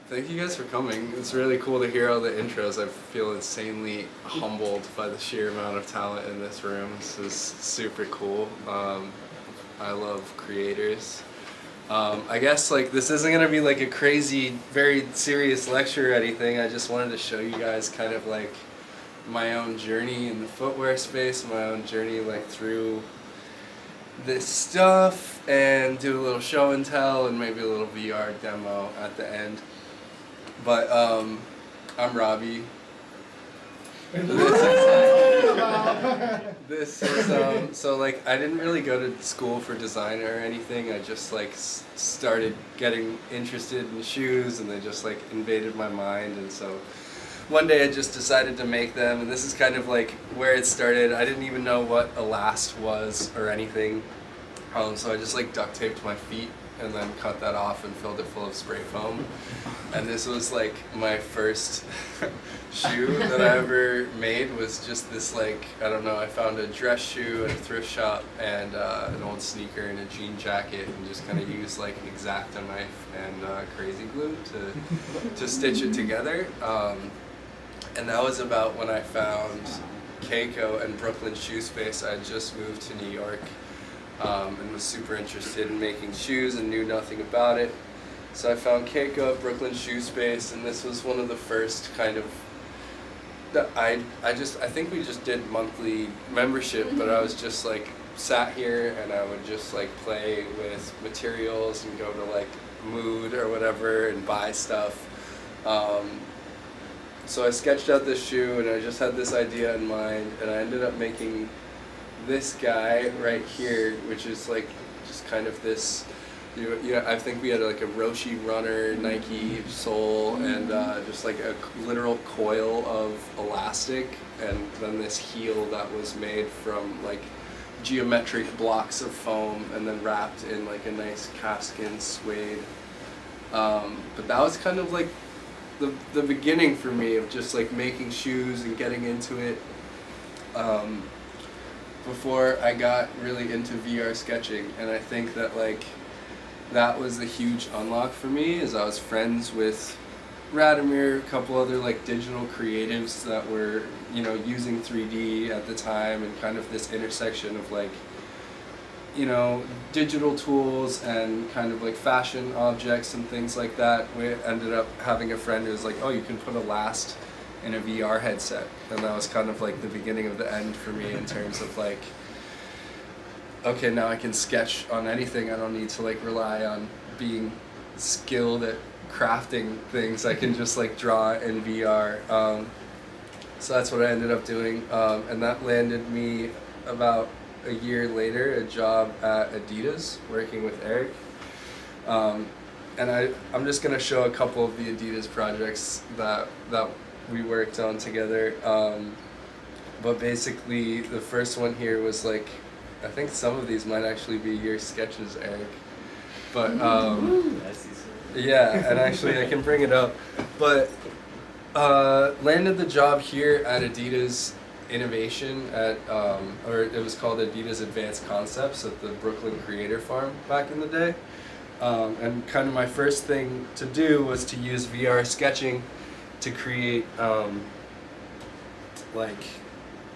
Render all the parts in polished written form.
Thank you guys for coming. It's really cool to hear all the intros. I feel insanely humbled by the sheer amount of talent in this room. This is super cool. I love creators. I guess like this isn't gonna be like a crazy, very serious lecture or anything. I just wanted to show you guys kind of like my own journey in the footwear space, my own journey like through this stuff, and do a little show and tell and maybe a little VR demo at the end. But I'm Robbie. This is so like I didn't really go to school for design or anything. I just like started getting interested in shoes, and they just like invaded my mind. And so one day I just decided to make them, and this is kind of like where it started. I didn't even know what elast was or anything, so I just like duct taped my feet and then cut that off and filled it full of spray foam. And this was like my first shoe that I ever made. Was just this like, I don't know, I found a dress shoe at a thrift shop and an old sneaker and a jean jacket, and just kind of used like an X-Acto knife and crazy glue to stitch it together. And that was about when I found Keiko and Brooklyn Shoe Space. I had just moved to New York and was super interested in making shoes and knew nothing about it. So I found Keiko at Brooklyn Shoe Space, and this was one of the first kind of that I think we just did monthly membership, but I was just like sat here and I would just like play with materials and go to like Mood or whatever and buy stuff. So I sketched out this shoe, and I just had this idea in mind, and I ended up making this guy right here, which is like just kind of this, I think we had like a Roshi Runner Nike sole, and just like a literal coil of elastic, and then this heel that was made from like geometric blocks of foam and then wrapped in like a nice calfskin suede. But that was kind of like the beginning for me of just like making shoes and getting into it. Before I got really into VR sketching, and I think that like that was a huge unlock for me, as I was friends with Radomir, a couple other like digital creatives that were, you know, using 3D at the time, and kind of this intersection of like, you know, digital tools and kind of like fashion objects and things like that. We ended up having a friend who was like, oh, you can put elast in a VR headset, and that was kind of like the beginning of the end for me in terms of like, okay, now I can sketch on anything. I don't need to like rely on being skilled at crafting things. I can just like draw in VR. So that's what I ended up doing, and that landed me about a year later a job at Adidas working with Eric. And I'm just gonna show a couple of the Adidas projects that we worked on together. But basically the first one here was like, I think some of these might actually be your sketches, Eric. But yeah, and actually I can bring it up. But landed the job here at Adidas Innovation at, or it was called Adidas Advanced Concepts at the Brooklyn Creator Farm back in the day. And kind of my first thing to do was to use VR sketching to create like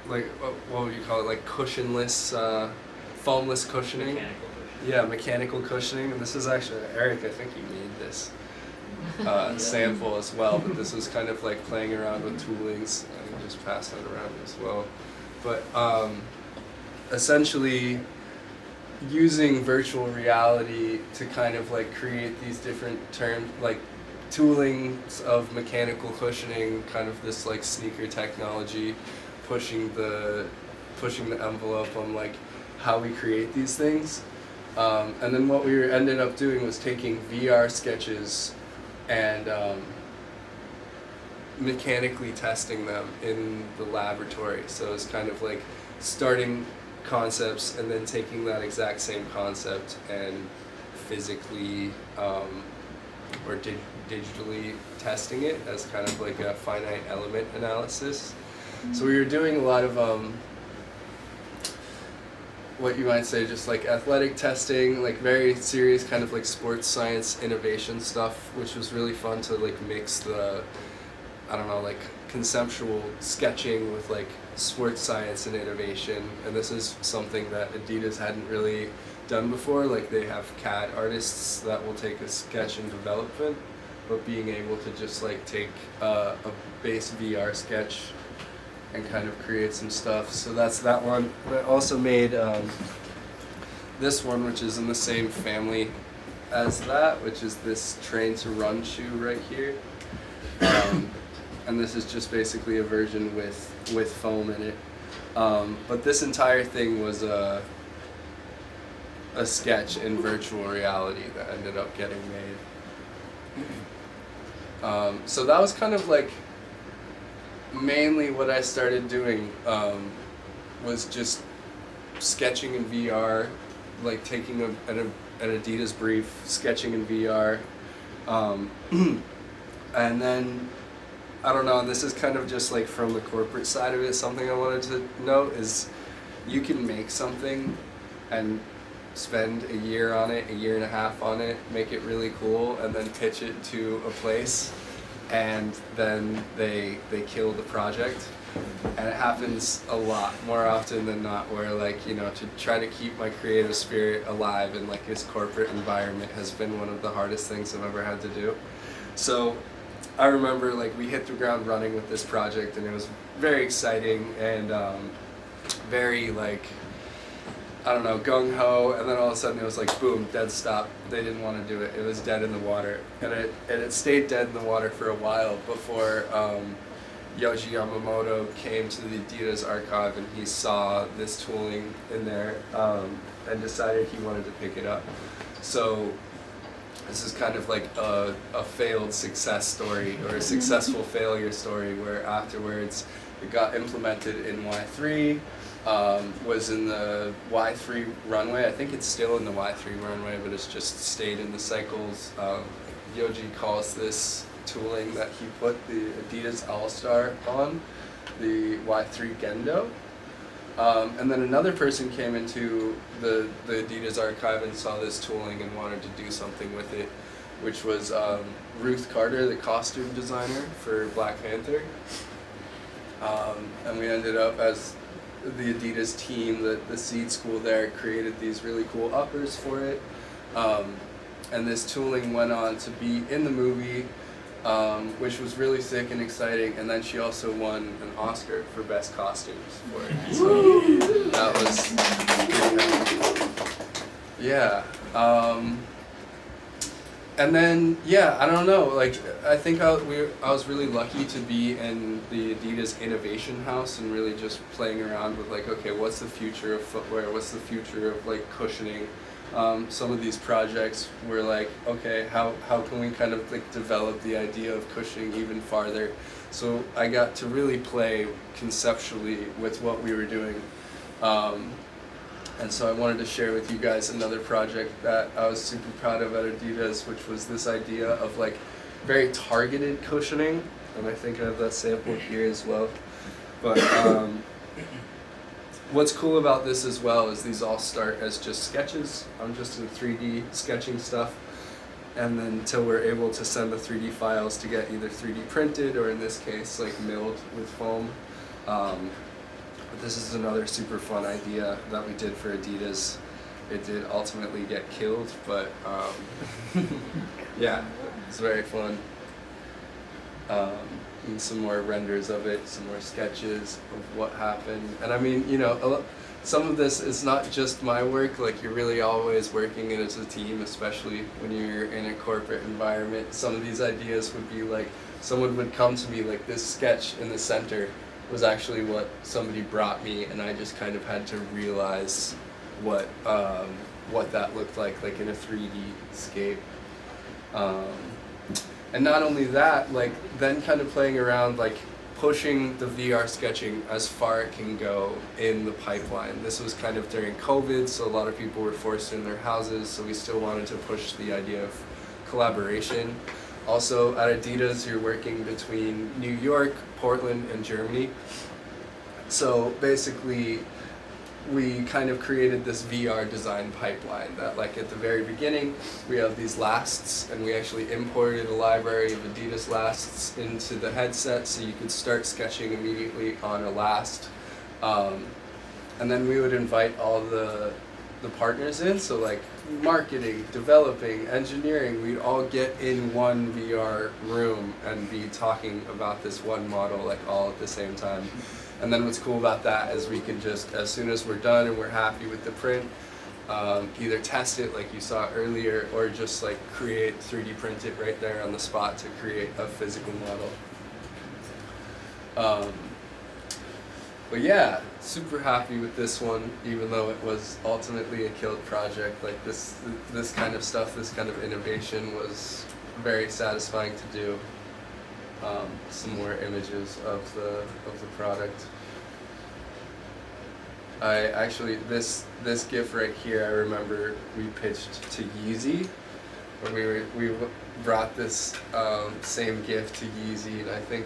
what would you call it, like cushionless, foamless cushioning. Mechanical cushioning. Yeah, mechanical cushioning. And this is actually, Eric, I think you made this sample as well, but this was kind of like playing around with toolings. I can just pass that around as well. But essentially using virtual reality to kind of like create these different terms, like toolings of mechanical cushioning, kind of this like sneaker technology, pushing the envelope on like how we create these things. And then what we ended up doing was taking VR sketches and mechanically testing them in the laboratory. So it's kind of like starting concepts and then taking that exact same concept and physically or digitally testing it as kind of like a finite element analysis. So we were doing a lot of what you might say, just like athletic testing, like very serious kind of like sports science innovation stuff, which was really fun to like mix the, I don't know, like conceptual sketching with like sports science and innovation. And this is something that Adidas hadn't really done before. Like they have CAD artists that will take a sketch and develop it, but being able to just like take a base VR sketch and kind of create some stuff. So that's that one. I also made this one, which is in the same family as that, which is this Train to Run shoe right here. And this is just basically a version with foam in it. But this entire thing was a sketch in virtual reality that ended up getting made. So that was kind of like mainly what I started doing, was just sketching in VR, like taking an Adidas brief, sketching in VR, and then, I don't know, and this is kind of just like from the corporate side of it, something I wanted to note is you can make something and spend a year on it, a year and a half on it, make it really cool, and then pitch it to a place, and then they kill the project. And it happens a lot, more often than not, where like, you know, to try to keep my creative spirit alive in like this corporate environment has been one of the hardest things I've ever had to do. So I remember like we hit the ground running with this project, and it was very exciting and very like, I don't know, gung-ho, and then all of a sudden it was like, boom, dead stop. They didn't want to do it. It was dead in the water. And it stayed dead in the water for a while before Yohji Yamamoto came to the Adidas archive, and he saw this tooling in there and decided he wanted to pick it up. So this is kind of like a failed success story, or a successful failure story, where afterwards it got implemented in Y3, was in the Y3 runway. I think it's still in the Y3 runway, but it's just stayed in the cycles. Yohji calls this tooling that he put the Adidas All-Star on, the Y3 Gendo. And then another person came into the Adidas archive and saw this tooling and wanted to do something with it, which was Ruth Carter, the costume designer for Black Panther. And we ended up, as the Adidas team, the seed school there, created these really cool uppers for it. And this tooling went on to be in the movie, which was really sick and exciting. And then she also won an Oscar for Best Costumes for it. So that was, yeah. And then, yeah, I don't know, like, I think I was really lucky to be in the Adidas Innovation House and really just playing around with, like, okay, what's the future of footwear? What's the future of, like, cushioning? Some of these projects were like, okay, how can we kind of, like, develop the idea of cushioning even farther? So I got to really play conceptually with what we were doing. And so I wanted to share with you guys another project that I was super proud of at Adidas, which was this idea of like very targeted cushioning. And I think I have that sample here as well. But what's cool about this as well is these all start as just sketches. I'm just in 3D sketching stuff. And then until we're able to send the 3D files to get either 3D printed, or in this case, like milled with foam. But this is another super fun idea that we did for Adidas. It did ultimately get killed, but yeah, it's very fun. And some more renders of it, some more sketches of what happened. And I mean, you know, some of this is not just my work, like you're really always working as a team, especially when you're in a corporate environment. Some of these ideas would be like, someone would come to me like this sketch in the center was actually what somebody brought me, and I just kind of had to realize what that looked like in a 3D scape. And not only that, like then kind of playing around, like pushing the VR sketching as far it can go in the pipeline. This was kind of during COVID, so a lot of people were forced in their houses, so we still wanted to push the idea of collaboration. Also at Adidas, you're working between New York, Portland, and Germany. So basically, we kind of created this VR design pipeline that, like, at the very beginning we have these lasts, and we actually imported a library of Adidas lasts into the headset so you could start sketching immediately on a last. And then we would invite all the partners in, so like marketing, developing, engineering, we'd all get in one VR room and be talking about this one model, like, all at the same time. And then what's cool about that is we can just, as soon as we're done and we're happy with the print, either test it like you saw earlier, or just like create, 3D print it right there on the spot to create a physical model. But yeah, super happy with this one, even though it was ultimately a killed project. Like, this kind of stuff, this kind of innovation was very satisfying to do. Some more images of the product. I actually, this GIF right here, I remember we pitched to Yeezy, when we brought this same GIF to Yeezy, and I think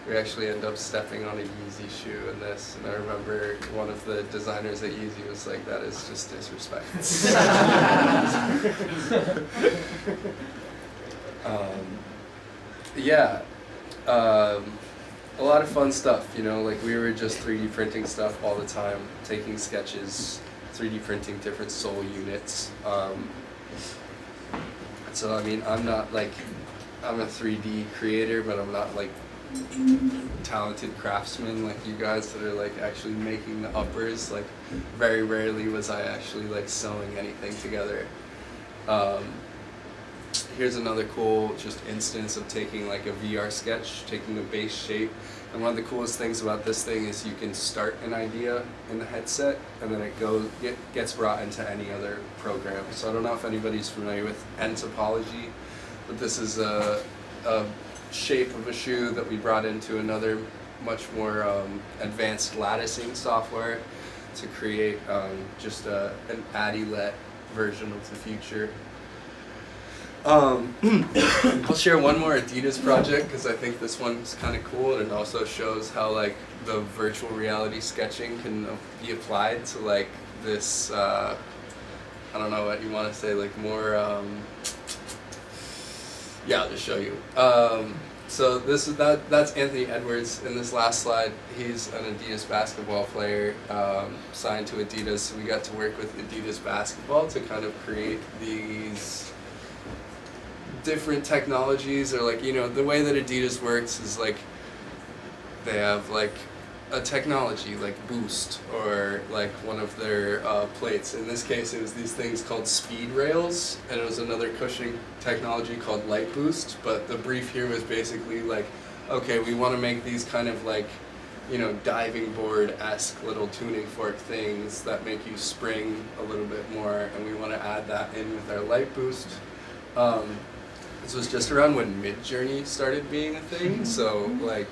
we actually ended up stepping on a Yeezy shoe in this, and I remember one of the designers at Yeezy was like, "That is just disrespect." Yeah, a lot of fun stuff, you know, like we were just 3D printing stuff all the time, taking sketches, 3D printing different sole units. So I mean, I'm not like, I'm a 3D creator, but I'm not like talented craftsman like you guys that are like actually making the uppers. Like, very rarely was I actually like sewing anything together. Here's another cool just instance of taking like a VR sketch, taking a base shape. And one of the coolest things about this thing is you can start an idea in the headset, and then it gets brought into any other program. So I don't know if anybody's familiar with N-topology, but this is a shape of a shoe that we brought into another much more advanced latticing software to create just an Addy-let version of the future. I'll share one more Adidas project because I think this one's kind of cool, and it also shows how like the virtual reality sketching can be applied to like this, I don't know what you want to say, like more, yeah, I'll just show you. So that's Anthony Edwards in this last slide. He's an Adidas basketball player, signed to Adidas, so we got to work with Adidas basketball to kind of create these different technologies, or like, you know, the way that Adidas works is like they have like a technology like Boost, or like one of their plates. In this case it was these things called speed rails, and it was another cushioning technology called Light Boost. But the brief here was basically like, okay, we want to make these kind of like, you know, diving board-esque little tuning fork things that make you spring a little bit more, and we want to add that in with our Light Boost. This was just around when Mid-Journey started being a thing, so like,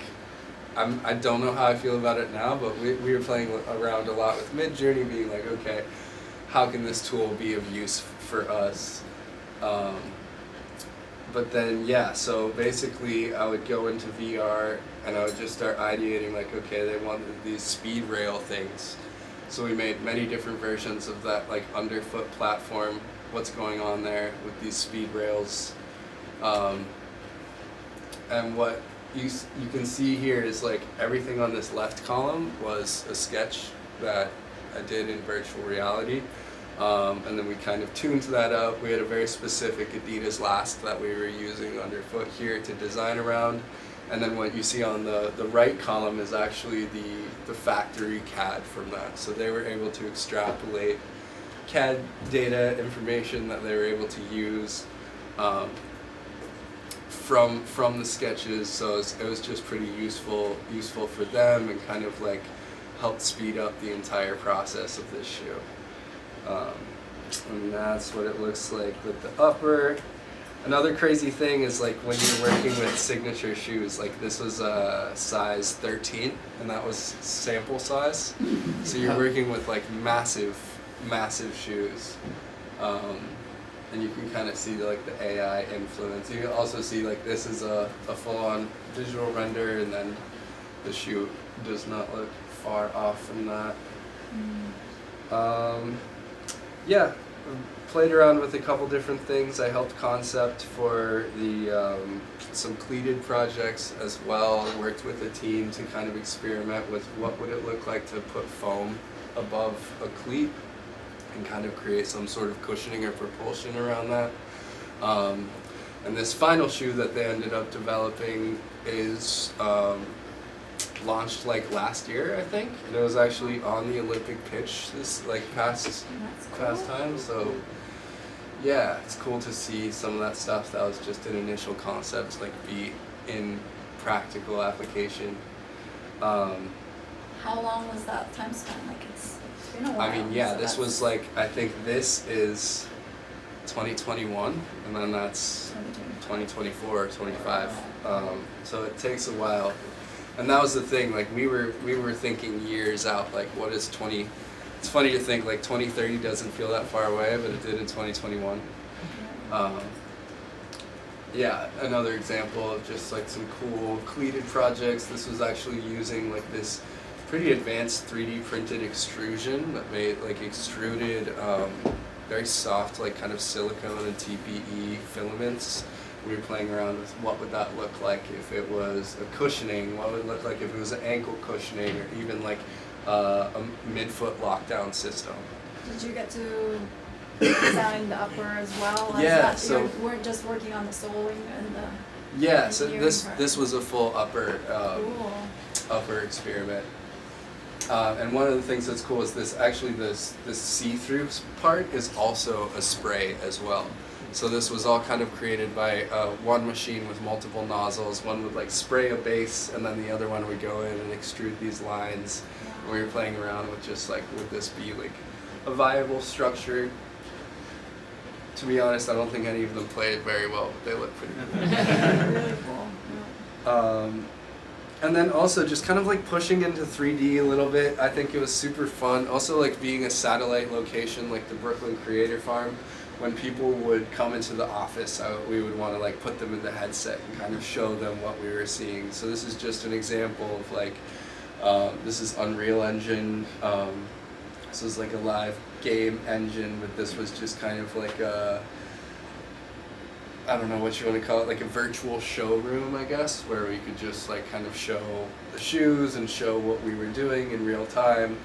I don't know how I feel about it now, but we were playing around a lot with Mid-Journey, being like, okay, how can this tool be of use for us? But then, yeah, so basically I would go into VR and I would just start ideating like, okay, they wanted these speed rail things. So we made many different versions of that like underfoot platform, what's going on there with these speed rails. And what you can see here is like everything on this left column was a sketch that I did in virtual reality. And then we kind of tuned that up. We had a very specific Adidas last that we were using underfoot here to design around. And then what you see on the right column is actually the factory CAD from that. So they were able to extrapolate CAD data information that they were able to use from the sketches. So it was just pretty useful for them, and kind of like helped speed up the entire process of this shoe. And that's what it looks like with the upper. Another crazy thing is like when you're working with signature shoes, like this was a size 13 and that was sample size. So you're working with like massive shoes. And you can kind of see like the AI influence. You can also see like this is a full-on digital render, and then the shoe does not look far off from that. Yeah, played around with a couple different things. I helped concept for the some cleated projects as well. Worked with a team to kind of experiment with what would it look like to put foam above a cleat and kind of create some sort of cushioning or propulsion around that. And this final shoe that they ended up developing is launched like last year, I think, and it was actually on the Olympic pitch this like past time. So yeah, it's cool to see some of that stuff that was just an initial concept like be in practical application. How long was that time span? Like it's been a while. I mean, yeah, so this was like, I think this is 2021, and then that's 2024 or 25. So it takes a while. And that was the thing, like we were thinking years out, like what is 20, it's funny to think like 2030 doesn't feel that far away, but it did in 2021. Yeah, another example of just like some cool cleated projects. This was actually using like this pretty advanced 3D printed extrusion that made like extruded very soft like kind of silicone and TPE filaments. We were playing around with what would that look like if it was a cushioning, what would it look like if it was an ankle cushioning, or even like a midfoot lockdown system. Did you get to design the upper as well? Yeah, so you weren't just working on the soling and the yeah, so part. this was a full upper Cool. upper experiment. And one of the things that's cool is this see-through part is also a spray as well. So this was all kind of created by one machine with multiple nozzles. One would like spray a base, and then the other one would go in and extrude these lines. And we were playing around with just like, would this be like a viable structure? To be honest, I don't think any of them played very well, but they look pretty good. Really cool. Yeah. And then also just kind of like pushing into 3D a little bit. I think it was super fun. Also like being a satellite location like the Brooklyn Creator Farm. When people would come into the office, we would want to like put them in the headset and kind of show them what we were seeing. So this is just an example of like, this is Unreal Engine. This was like a live game engine, but this was just kind of like a, I don't know what you want to call it, like a virtual showroom, I guess, where we could just like kind of show the shoes and show what we were doing in real time.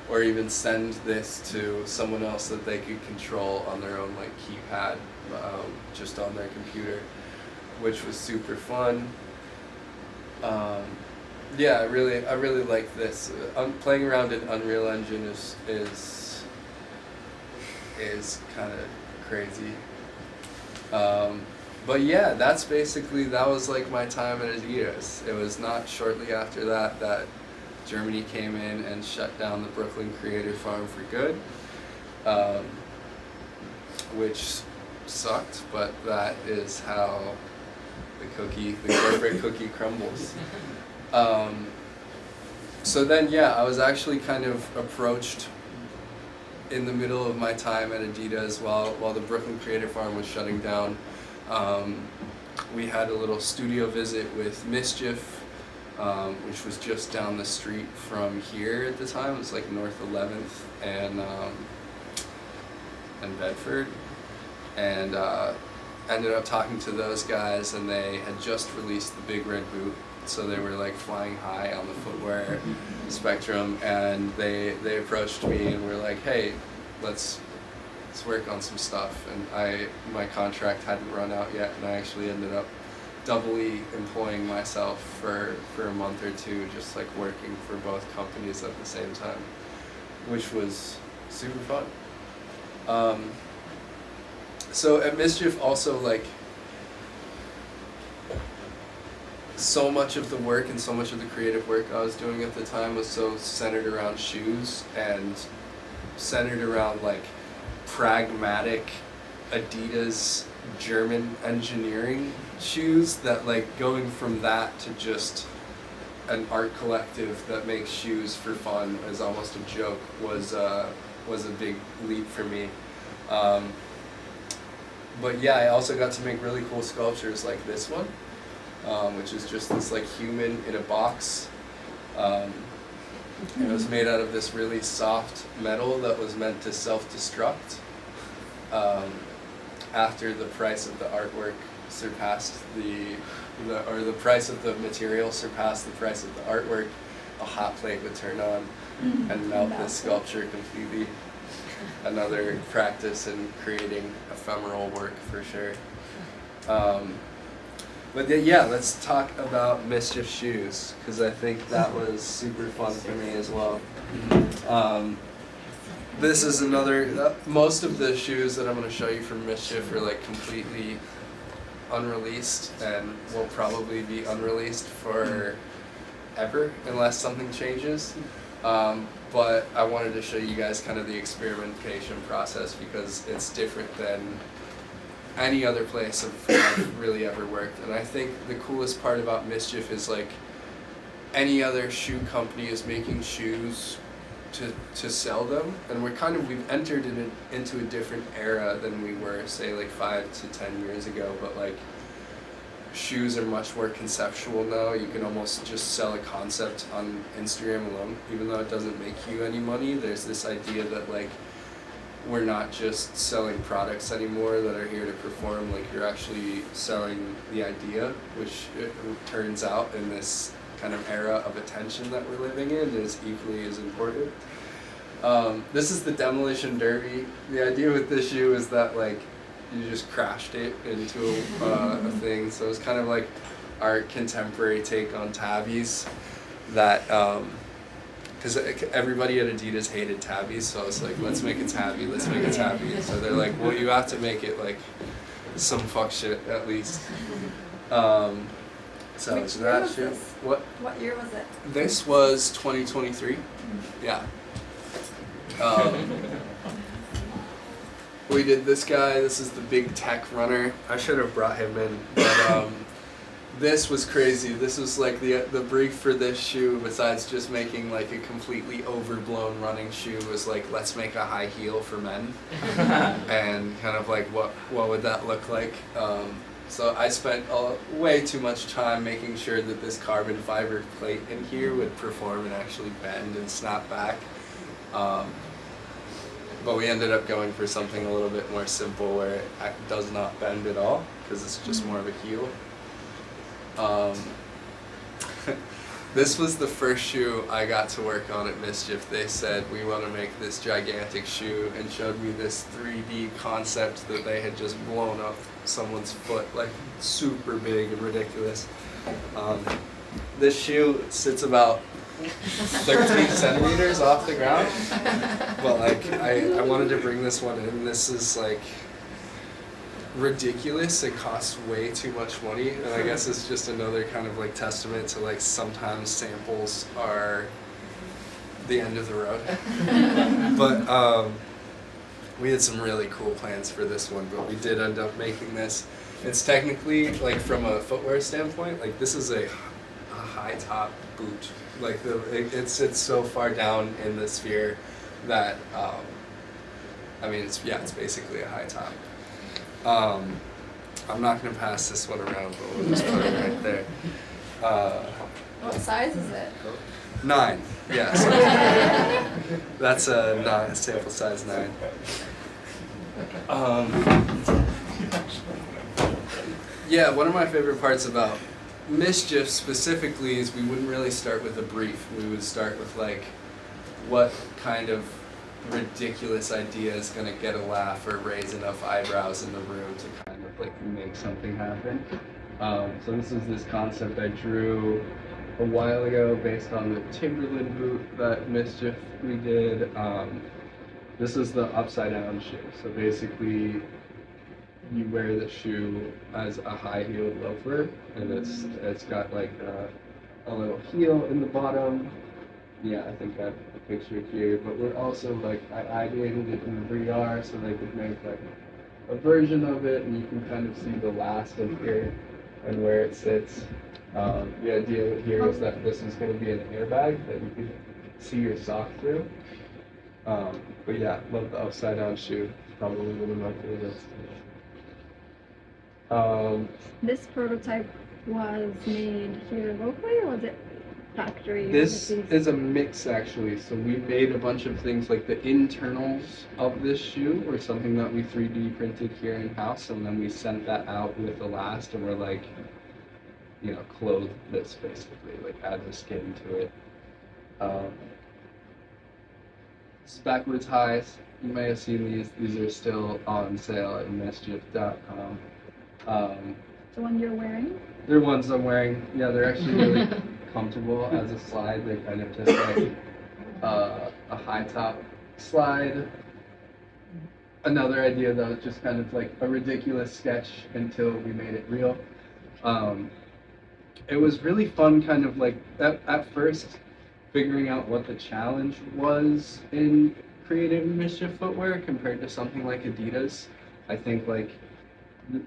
Or even send this to someone else that they could control on their own like keypad, just on their computer, which was super fun. Yeah, I really like this. Playing around in Unreal Engine is kind of crazy. But yeah, that was like my time at Adidas. It was not shortly after that Germany came in and shut down the Brooklyn Creator Farm for good, which sucked, but that is how the corporate cookie crumbles. So then, yeah, I was actually kind of approached in the middle of my time at Adidas while the Brooklyn Creator Farm was shutting down. We had a little studio visit with MSCHF, which was just down the street from here at the time. It was like North 11th and Bedford, and ended up talking to those guys, and they had just released the Big Red Boot, so they were like flying high on the footwear spectrum, and they approached me and were like, hey, let's work on some stuff. And my contract hadn't run out yet, and I actually ended up doubly employing myself for a month or two, just like working for both companies at the same time, which was super fun. So at MSCHF also, like, so much of the work and so much of the creative work I was doing at the time was so centered around shoes and centered around like pragmatic Adidas German engineering shoes, that like going from that to just an art collective that makes shoes for fun as almost a joke was a big leap for me. But yeah, I also got to make really cool sculptures like this one, which is just this like human in a box. It was made out of this really soft metal that was meant to self-destruct after the price of the artwork surpassed the price of the material surpassed the price of the artwork. A hot plate would turn on and melt the sculpture completely. Another practice in creating ephemeral work for sure. But yeah, let's talk about MSCHF shoes, because I think that was super fun for me as well. This is another, most of the shoes that I'm going to show you from MSCHF are like completely unreleased and will probably be unreleased for ever unless something changes. But I wanted to show you guys kind of the experimentation process because it's different than any other place I've really ever worked. And I think the coolest part about MSCHF is like any other shoe company is making shoes to sell them, and we've entered into a different era than we were say like 5 to 10 years ago. But like shoes are much more conceptual now. You can almost just sell a concept on Instagram alone, even though it doesn't make you any money. There's this idea that like we're not just selling products anymore that are here to perform, like you're actually selling the idea, which it turns out in this kind of era of attention that we're living in is equally as important. This is the Demolition Derby. The idea with this shoe is that like you just crashed it into a thing, so it's kind of like our contemporary take on tabbies that because everybody at Adidas hated tabbies, so it's like, let's make a tabby, let's make a tabby. So they're like, well, you have to make it like some fuck shit at least. So Which year that was shit. this? What year was it? This was 2023. Yeah. We did this guy. This is the big tech runner. I should have brought him in, but this was crazy. This was like the brief for this shoe, besides just making like a completely overblown running shoe, was like, let's make a high heel for men. And kind of like what would that look like? So I spent way too much time making sure that this carbon fiber plate in here would perform and actually bend and snap back. But we ended up going for something a little bit more simple where it does not bend at all, because it's just more of a heel. This was the first shoe I got to work on at MSCHF. They said, we want to make this gigantic shoe, and showed me this 3D concept that they had just blown up someone's foot, like super big and ridiculous. This shoe sits about 13 centimeters off the ground, but like I wanted to bring this one in. This is like ridiculous. It costs way too much money, and I guess it's just another kind of like testament to like sometimes samples are the end of the road. But we had some really cool plans for this one, but we did end up making this. It's technically, like from a footwear standpoint, like this is a high top boot. Like it sits so far down in the sphere that I mean it's basically a high top. I'm not gonna pass this one around, but we'll just put it right there. What size is it? 9. Yeah. So that's a sample size 9. Yeah, one of my favorite parts about MSCHF specifically is we wouldn't really start with a brief. We would start with like, what kind of ridiculous idea is going to get a laugh or raise enough eyebrows in the room to kind of like make something happen. So this is this concept I drew a while ago based on the Timberland boot that MSCHF we did. This is the upside down shoe. So basically you wear the shoe as a high heeled loafer, and it's got like a little heel in the bottom. Yeah, I think I have a picture here, but we're also like, I ideated it in VR so they could make like a version of it, and you can kind of see the last of here and where it sits. The idea here is that this is going to be an airbag that you can see your sock through. But yeah, love the upside down shoe. Probably one of my favorites. This prototype was made here locally, or was it factory? This is a mix actually. So we made a bunch of things like the internals of this shoe were something that we 3D printed here in house, and then we sent that out with the last, and we're like, clothe this basically, like add the skin to it. It's backwards highs. You may have seen these. These are still on sale at MSCHF.com. The one you're wearing? They're ones I'm wearing. Yeah, they're actually really comfortable as a slide. They're kind of just like a high top slide. Another idea though, just kind of like a ridiculous sketch until we made it real. It was really fun, kind of like at first figuring out what the challenge was in creative MSCHF footwear compared to something like Adidas. I think like, at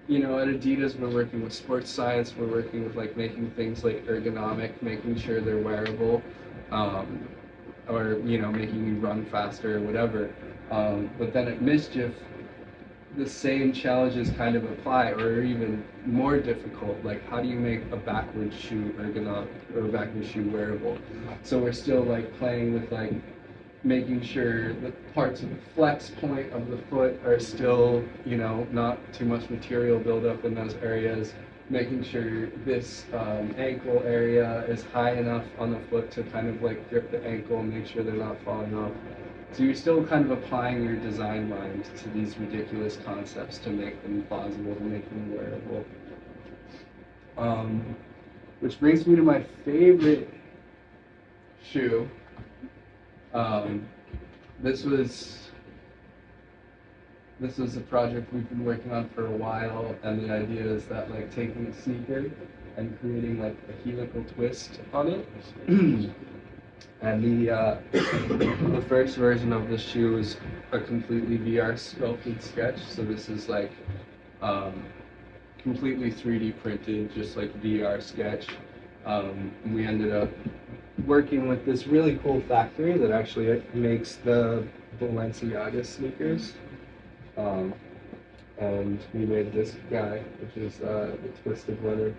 Adidas we're working with sports science, we're working with like making things like ergonomic, making sure they're wearable, or making you run faster or whatever. But then at MSCHF, the same challenges kind of apply, or even more difficult. Like, how do you make a backward shoe ergonomic or a backward shoe wearable? So we're still like playing with like making sure the parts of the flex point of the foot are still, not too much material buildup in those areas. Making sure this ankle area is high enough on the foot to kind of like grip the ankle and make sure they're not falling off. So you're still kind of applying your design mind to these ridiculous concepts to make them plausible, to make them wearable. Which brings me to my favorite shoe. This was a project we've been working on for a while, and the idea is that like taking a sneaker and creating like a helical twist on it. And the first version of the shoe is a completely VR sculpted sketch. So this is like completely 3D printed, just like VR sketch. We ended up working with this really cool factory that actually makes the Balenciaga sneakers. And we made this guy, which is the twisted leather.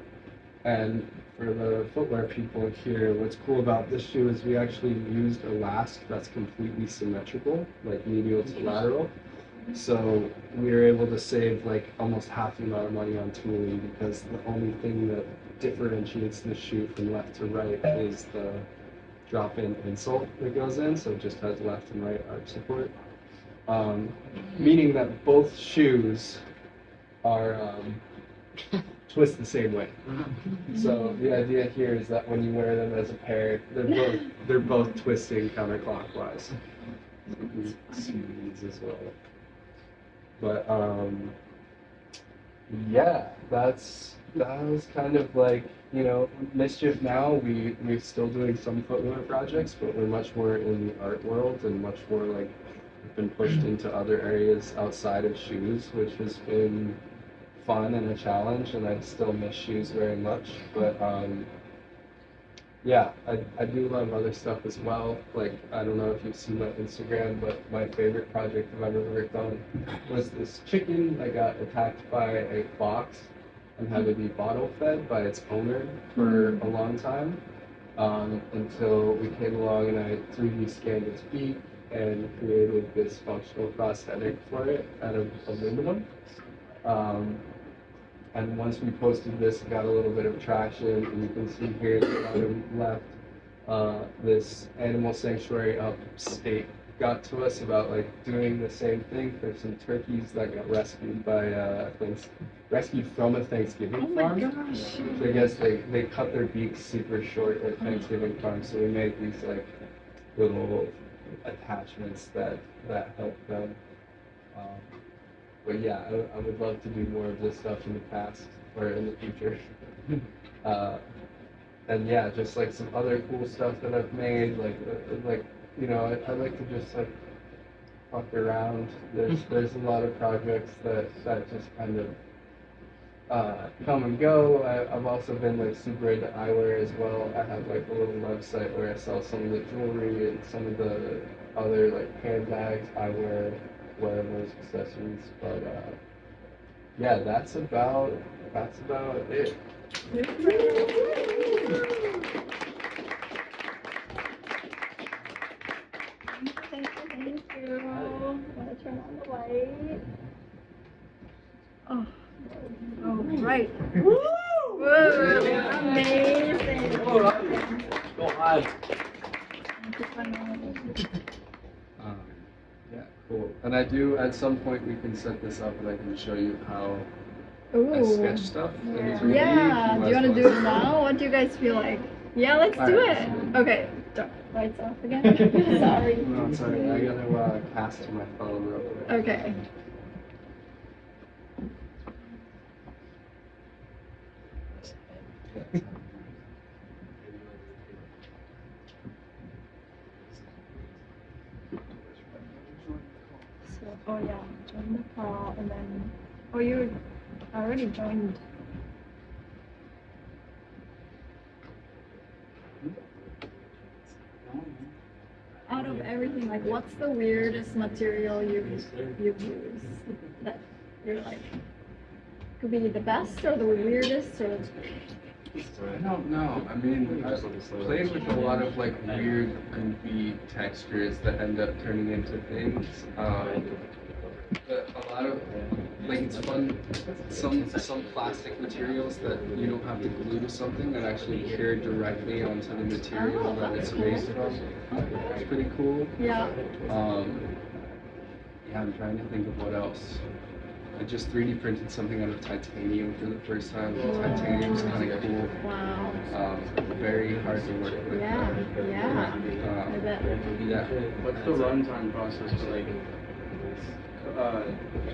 And for the footwear people here, what's cool about this shoe is we actually used a last that's completely symmetrical, like medial to lateral. So we were able to save like almost half the amount of money on tooling, because the only thing that differentiates the shoe from left to right is the drop-in insole that goes in, so it just has left and right arch support. Meaning that both shoes are twist the same way. So the idea here is that when you wear them as a pair, they're both twisting counterclockwise. So you can see these as well. But yeah, that was kind of like, MSCHF now, we're still doing some footwear projects, but we're much more in the art world and much more like been pushed into other areas outside of shoes, which has been fun and a challenge, and I still miss shoes very much. But yeah, I do love other stuff as well. Like, I don't know if you've seen my Instagram, but my favorite project I've ever worked on was this chicken that got attacked by a fox and had to be bottle fed by its owner for a long time, until we came along and I 3D scanned its beak and created this functional prosthetic for it out of aluminum. And once we posted this, it got a little bit of traction, and you can see here at the bottom left, this animal sanctuary upstate got to us about like doing the same thing for some turkeys that got rescued by rescued from a Thanksgiving farm. Gosh. So I guess they cut their beaks super short at Thanksgiving farm, so we made these like little attachments that help them. But yeah, I would love to do more of this stuff in the past or in the future. And yeah, just like some other cool stuff that I've made, like I like to just like fuck around. There's a lot of projects that just kind of come and go. I've also been like super into eyewear as well. I have like a little website where I sell some of the jewelry and some of the other like handbags, eyewear, wearables, accessories. But yeah, that's about it. right. Woo! Amazing. Go on. Yeah, cool. And I do, at some point we can set this up and I can show you how I Ooh. sketch stuff. Yeah. Do you want to do it now? What do you guys feel like? Yeah, let's do it. Okay. Lights off again. Sorry. No, sorry. I gotta cast to my phone real quick. Okay. So, oh yeah, join the call and then, oh you already joined. Out of everything, like what's the weirdest material you've used that you're like, could be the best or the weirdest or? I don't know. I mean, I've played with a lot of like weird, goofy textures that end up turning into things. But a lot of like it's fun. Some plastic materials that you don't have to glue to something that actually adhere directly onto the material that it's made from. It's pretty cool. Yeah. Yeah, I'm trying to think of what else. I just 3D printed something out of titanium for the first time. Titanium's kind of cool. Wow. Very hard to work with. Yeah. Yeah. I bet. Yeah. What's the runtime process for like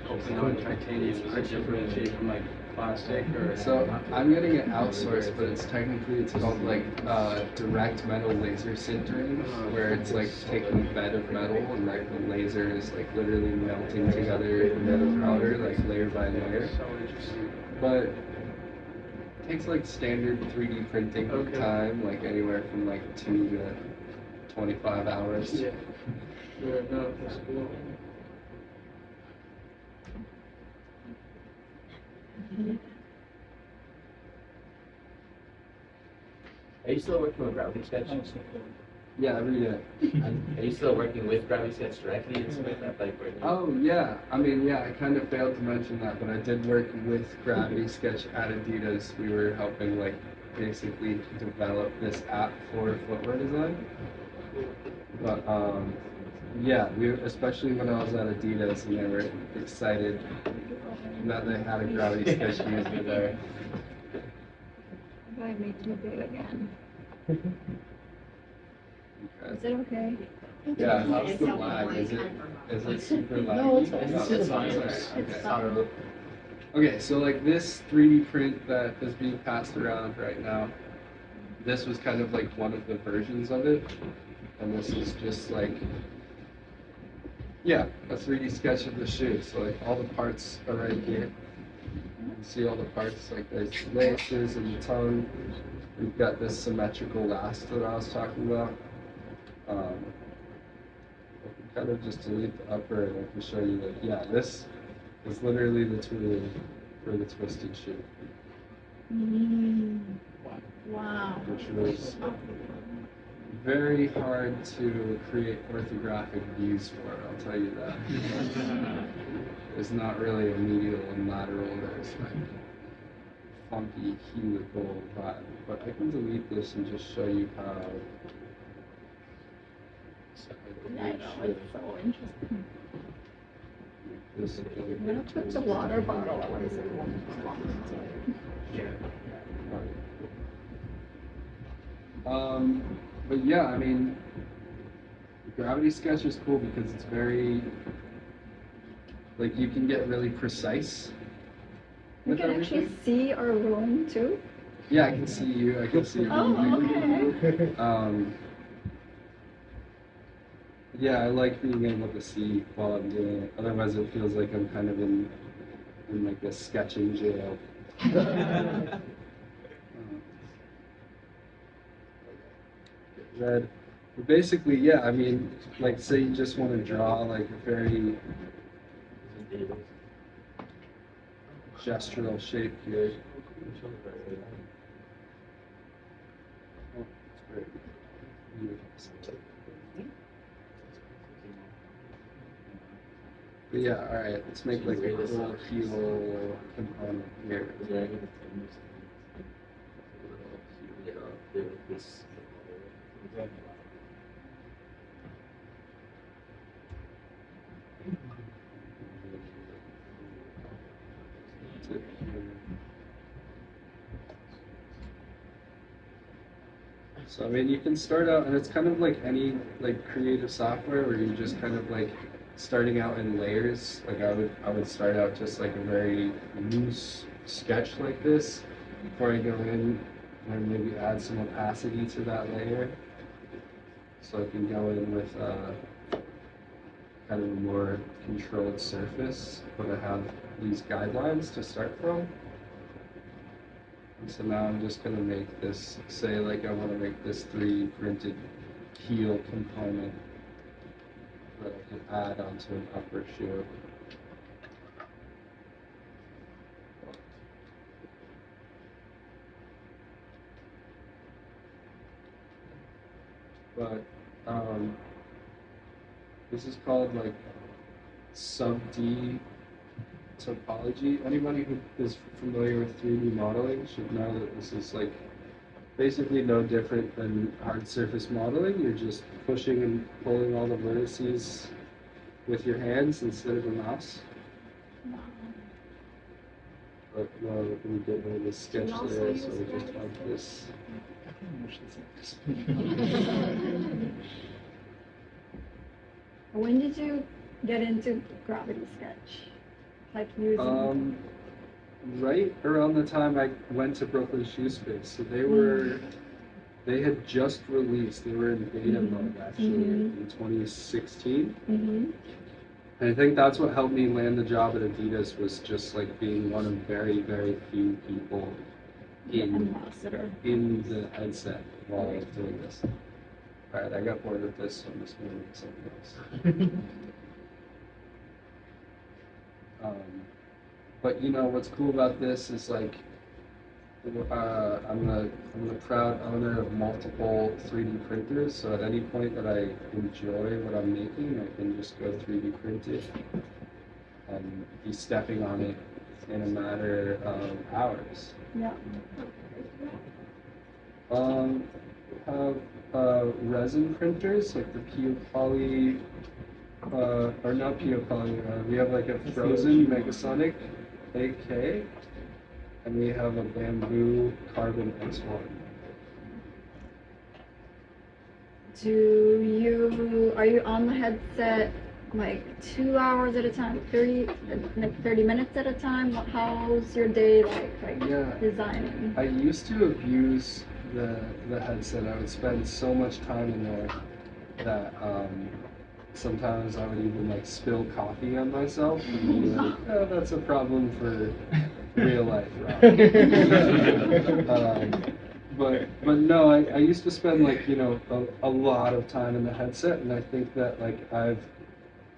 opening on titanium? Is it differentiate from like plastic or? So I'm getting it outsourced, but it's called like direct metal laser sintering, where it's like taking a bed of metal and like the laser is like literally melting together the metal powder like layer by layer. So interesting. But it takes like standard 3D printing time, like anywhere from like 2 to 25 hours. Yeah. Yeah, no, that's cool. Are you still working with Gravity Sketch? Yeah, every day. Are you still working with Gravity Sketch directly and stuff like that? Like, Oh yeah, I mean yeah, I kind of failed to mention that, but I did work with Gravity Sketch at Adidas. We were helping like basically develop this app for footwear design. But yeah, especially when I was at Adidas and they were excited that they had a Gravity Sketch user there. I make you big again. Okay. Is it okay? Yeah, how's the lag? Is it super laggy? No, it's fine. It's fine. Okay, so like this 3D print that is being passed around right now, this was kind of like one of the versions of it. And this is just like, yeah, a 3D sketch of the shoe. So like all the parts are right here. You can see all the parts, like there's laces and the tongue. We've got this symmetrical last that I was talking about. I can kind of just delete the upper and I can show you that, yeah, this is literally the tool for the twisted shoe. Wow. Which was very hard to create orthographic views for, I'll tell you that. There's not really a medial and lateral, there's like funky helical vibe. But I can delete this and just show you how. I know, it's so interesting. This I'm gonna put the water bottle away. But yeah, I mean, Gravity Sketch is cool because it's very, like, you can get really precise. You can actually see our room too? Yeah, I can see you. I can see you. Oh, okay. Yeah, I like being able to see while I'm doing it. Otherwise, it feels like I'm kind of in like a sketching jail. Red. But basically, yeah, I mean, like, say you just want to draw like a very gestural shape here. Oh, that's great. But Yeah, all right. Let's make like a cool heel component here. So I mean, you can start out, and it's kind of like any like creative software where you're just kind of like starting out in layers. Like I would start out just like a very loose sketch like this before I go in and maybe add some opacity to that layer. So I can go in with kind of a more controlled surface, but I have these guidelines to start from. And so now I'm just going to make this, say like I want to make this 3D printed heel component that I can add onto an upper shoe. But this is called like sub-D topology. Anybody who is familiar with 3D modeling should know that this is like basically no different than hard surface modeling. You're just pushing and pulling all the vertices with your hands instead of a mouse. But we get rid of this sketch layer, so we just have this. When did you get into gravity sketch? Like using Right around the time I went to Brooklyn Shoe Space. So they had just released, they were in beta mode actually in 2016. And I think that's what helped me land the job at Adidas, was just like being one of very, very few people in the headset while I was doing this. Alright, I got bored with this, so I'm just gonna make something else. But you know what's cool about this is like I'm the proud owner of multiple 3D printers. So at any point that I enjoy what I'm making, I can just go 3D print it and be stepping on it in a matter of hours. Yeah. Have resin printers like the PU Poly, or not PU Poly. We have like a frozen Megasonic AK, and we have a bamboo carbon X1. Are you on the headset like 2 hours at a time, 30 minutes at a time? How's your day like Yeah. designing? I used to abuse the headset. I would spend so much time in there that sometimes I would even like spill coffee on myself and be like, oh, that's a problem for real life, Rob. But no, I used to spend like, you know, a lot of time in the headset, and I think that like I've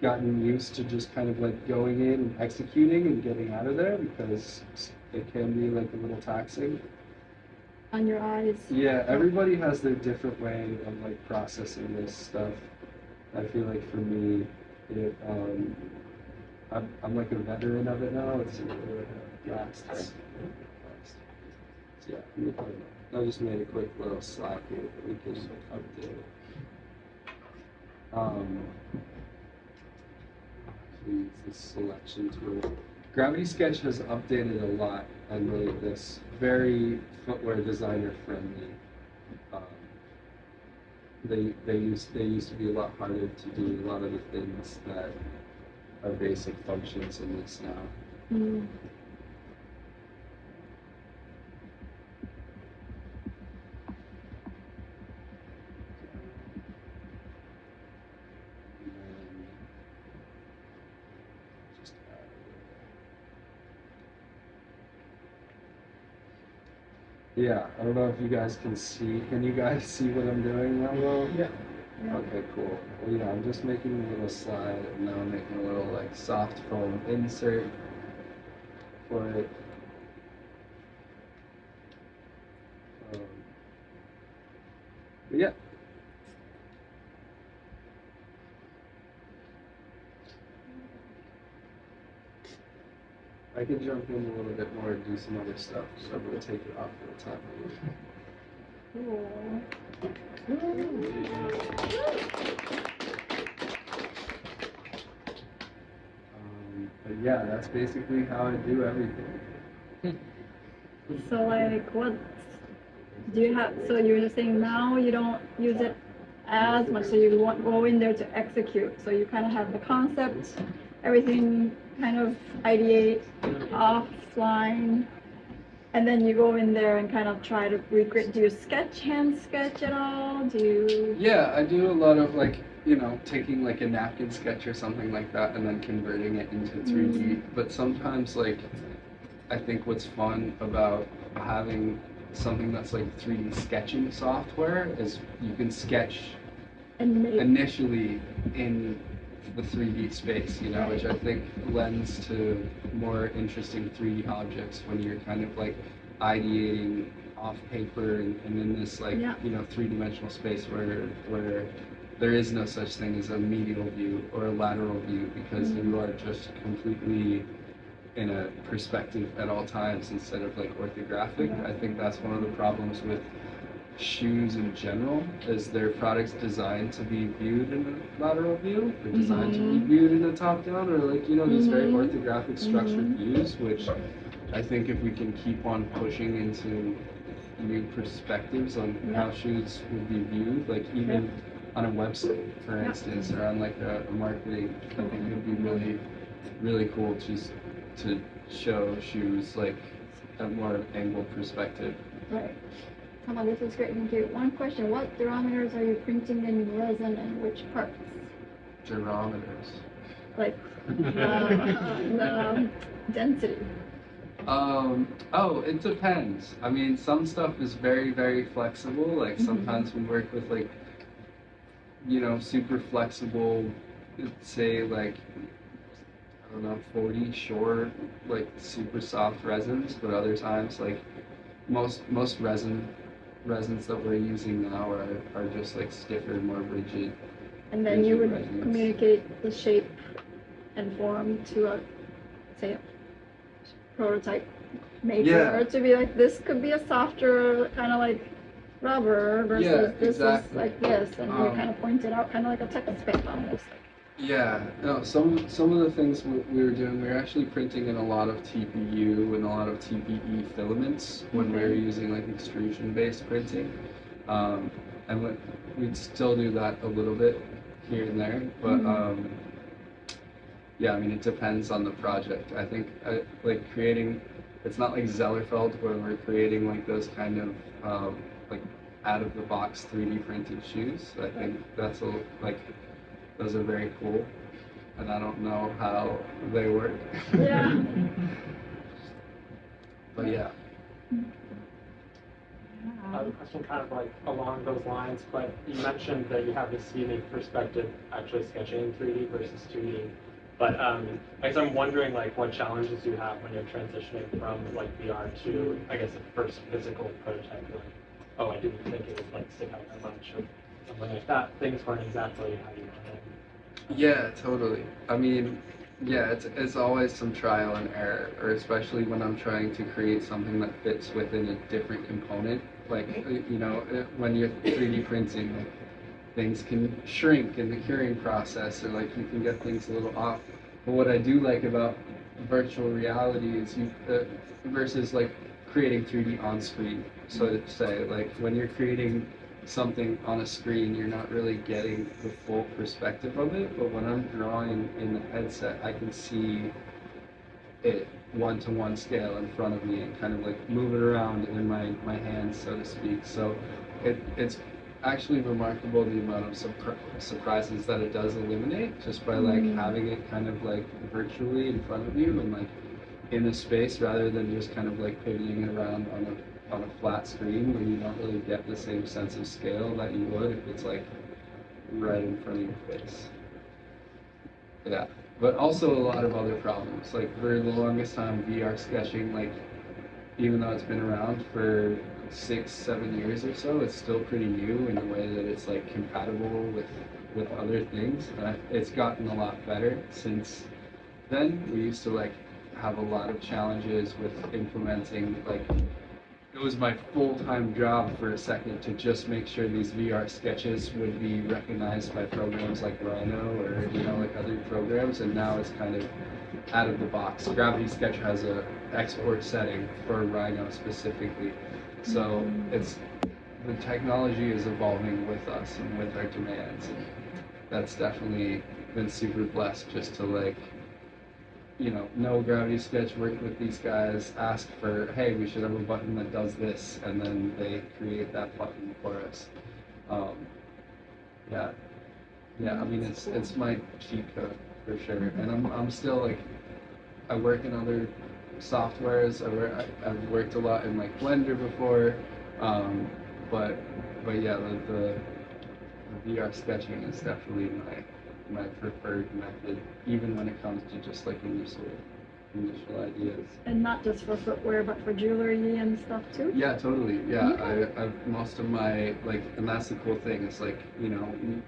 gotten used to just kind of like going in and executing and getting out of there, because it can be like a little taxing. On your eyes? Yeah, everybody has their different way of like processing this stuff. I feel like for me, I'm like a veteran of it now. It's last. So yeah, I just made a quick little slide here that we can update. Use this selection tool. Gravity Sketch has updated a lot and made this very footwear designer friendly. They used to be a lot harder to do a lot of the things that are basic functions in this now. Yeah, I don't know if you guys can see. Can you guys see what I'm doing now? Yeah. Okay, cool. Well, yeah, I'm just making a little slide, and now I'm making a little like soft foam insert for it. But yeah. I could jump in a little bit more and do some other stuff, so I'm gonna take it off for the time. But yeah, that's basically how I do everything. So like, what do you have? So you're just saying now you don't use it as much, so you won't go in there to execute. So you kind of have the concept, everything kind of ideate offline, and then you go in there and kind of try to recreate. Do you hand sketch at all? Do you? Yeah, I do a lot of like, you know, taking like a napkin sketch or something like that and then converting it into 3D. But sometimes like, I think what's fun about having something that's like 3D sketching software is you can sketch initially in the 3D space, you know, which I think lends to more interesting 3D objects when you're kind of like ideating off paper and in this like, you know, three-dimensional space where there is no such thing as a medial view or a lateral view because you are just completely in a perspective at all times instead of like orthographic. I think that's one of the problems with shoes in general is their products designed to be viewed in a lateral view or designed to be viewed in a top down or like, you know, these very orthographic structured views, which I think if we can keep on pushing into new perspectives on how shoes would be viewed, like even on a website, for instance, or on like a marketing, I think it would be really, really cool just to show shoes like a more angled perspective. Right. Come on, this is great. Thank you. One question: what durometers are you printing in resin and which parts? Durometers. Like the density. Oh, it depends. I mean, some stuff is very, very flexible. Like sometimes we work with like, you know, super flexible, say like, I don't know, 40 short, like super soft resins, but other times like most resins that we're using now are just like stiffer, more rigid. And then you would resins. communicate the shape and form to a, say, a prototype maker to be like, this could be a softer kind of like rubber versus this is like this, and you kind of point it out kind of like a tech spec almost. Yeah, no, some of the things we were doing, we were actually printing in a lot of TPU and a lot of TPE filaments when we were using like extrusion-based printing. And we'd still do that a little bit here and there, but yeah, I mean, it depends on the project. I think like creating, it's not like Zellerfeld where we're creating like those kind of like out-of-the-box 3D printed shoes. I think that's like, those are very cool, and I don't know how they work. Yeah. But yeah. I have a question kind of like along those lines, but you mentioned that you have this unique perspective actually sketching in 3D versus 2D. But I guess I'm wondering like what challenges you have when you're transitioning from like VR to, I guess, a first physical prototype. Like, oh, I didn't think it would like stick out that much or something like that. Things weren't exactly how you wanted. Yeah, totally. I mean, yeah, it's always some trial and error, or especially when I'm trying to create something that fits within a different component. Like, you know, when you're 3D printing, like, things can shrink in the curing process, or like you can get things a little off. But what I do like about virtual reality is versus like creating 3D on screen, so to say, like when you're creating something on a screen, you're not really getting the full perspective of it, but when I'm drawing in the headset, I can see it one-to-one scale in front of me and kind of like move it around in my hands, so to speak. So it's actually remarkable the amount of surprises that it does eliminate just by like having it kind of like virtually in front of you and like in a space rather than just kind of like pivoting it around on a flat screen where you don't really get the same sense of scale that you would if it's like right in front of your face. Yeah, but also a lot of other problems. Like for the longest time, VR sketching, like even though it's been around for 6-7 years or so, it's still pretty new in the way that it's like compatible with other things. It's gotten a lot better since then. We used to like have a lot of challenges with implementing, like, it was my full-time job for a second to just make sure these VR sketches would be recognized by programs like Rhino or, you know, like other programs, and now it's kind of out of the box. Gravity Sketch has a export setting for Rhino specifically, so it's, the technology is evolving with us and with our demands, and that's definitely been super blessed just to, like, you know Gravity Sketch, work with these guys, ask for, hey, we should have a button that does this, and then they create that button for us. Yeah, I mean, it's my cheat code for sure, and I'm still, like, I work in other softwares. I've worked a lot in, like, Blender before, but yeah, the VR sketching is definitely my preferred method, even when it comes to just, like, initial ideas. And not just for footwear, but for jewelry and stuff too? Yeah, totally. Yeah, I've most of my, like, and that's the cool thing, is, like, you know,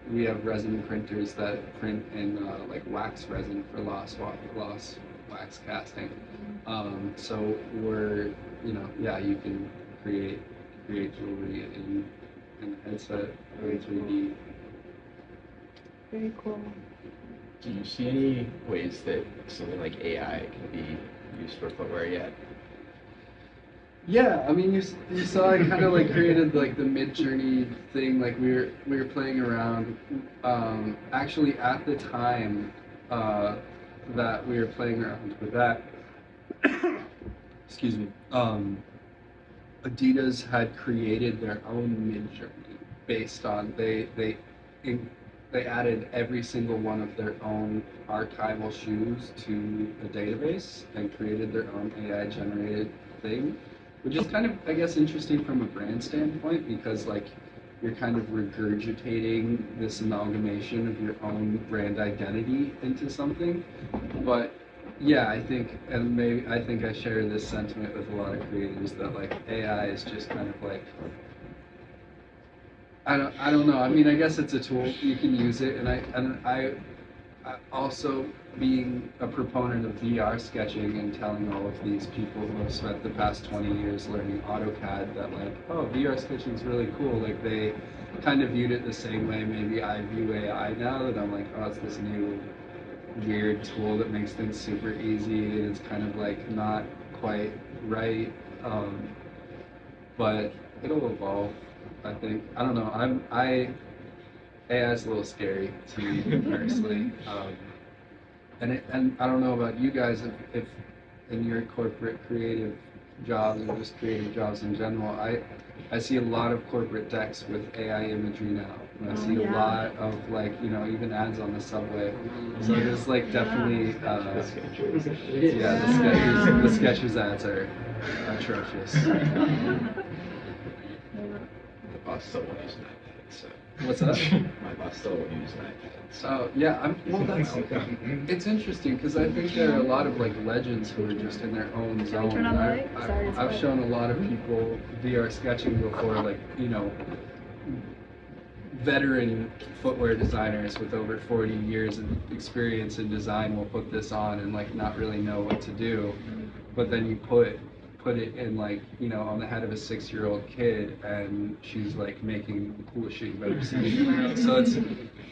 we have resin printers that print in like wax resin for loss wax casting. So we're, you know, yeah, you can create jewelry in a headset or 3D. Very cool. Do you see any ways that something like AI can be used for footwear yet? Yeah, I mean, you saw I kind of, like, created, like, the mid-journey thing, like, we were playing around. Actually, at the time that we were playing around with that, excuse me, Adidas had created their own mid-journey based on, they added every single one of their own archival shoes to a database and created their own AI-generated thing, which is kind of, I guess, interesting from a brand standpoint, because, like, you're kind of regurgitating this amalgamation of your own brand identity into something. But yeah, I think I share this sentiment with a lot of creators that, like, AI is just kind of like, I don't know. I mean, I guess it's a tool. You can use it, and I also, being a proponent of VR sketching and telling all of these people who have spent the past 20 years learning AutoCAD that, like, oh, VR sketching is really cool. Like, they kind of viewed it the same way maybe I view AI now, that I'm like, oh, it's this new weird tool that makes things super easy, and it's kind of, like, not quite right. But it'll evolve, I think. I don't know. AI is a little scary to me personally, and I don't know about you guys, if in your corporate creative jobs or just creative jobs in general, I see a lot of corporate decks with AI imagery now, and I see a lot of, like, you know, even ads on the subway. So there's, like, definitely the Skechers ads are atrocious. My boss still won't use an iPad, so. What's that? My boss still won't use an iPad. So. Oh, yeah, well, that's, it's interesting, because I think there are a lot of, like, legends who are just in their own zone. Turn on the light? Sorry, I've shown a lot of people VR sketching before, like, you know, veteran footwear designers with over 40 years of experience in design will put this on and, like, not really know what to do, but then you put it in, like, you know, on the head of a 6-year-old kid, and she's, like, making the coolest shit you've ever seen. So it's,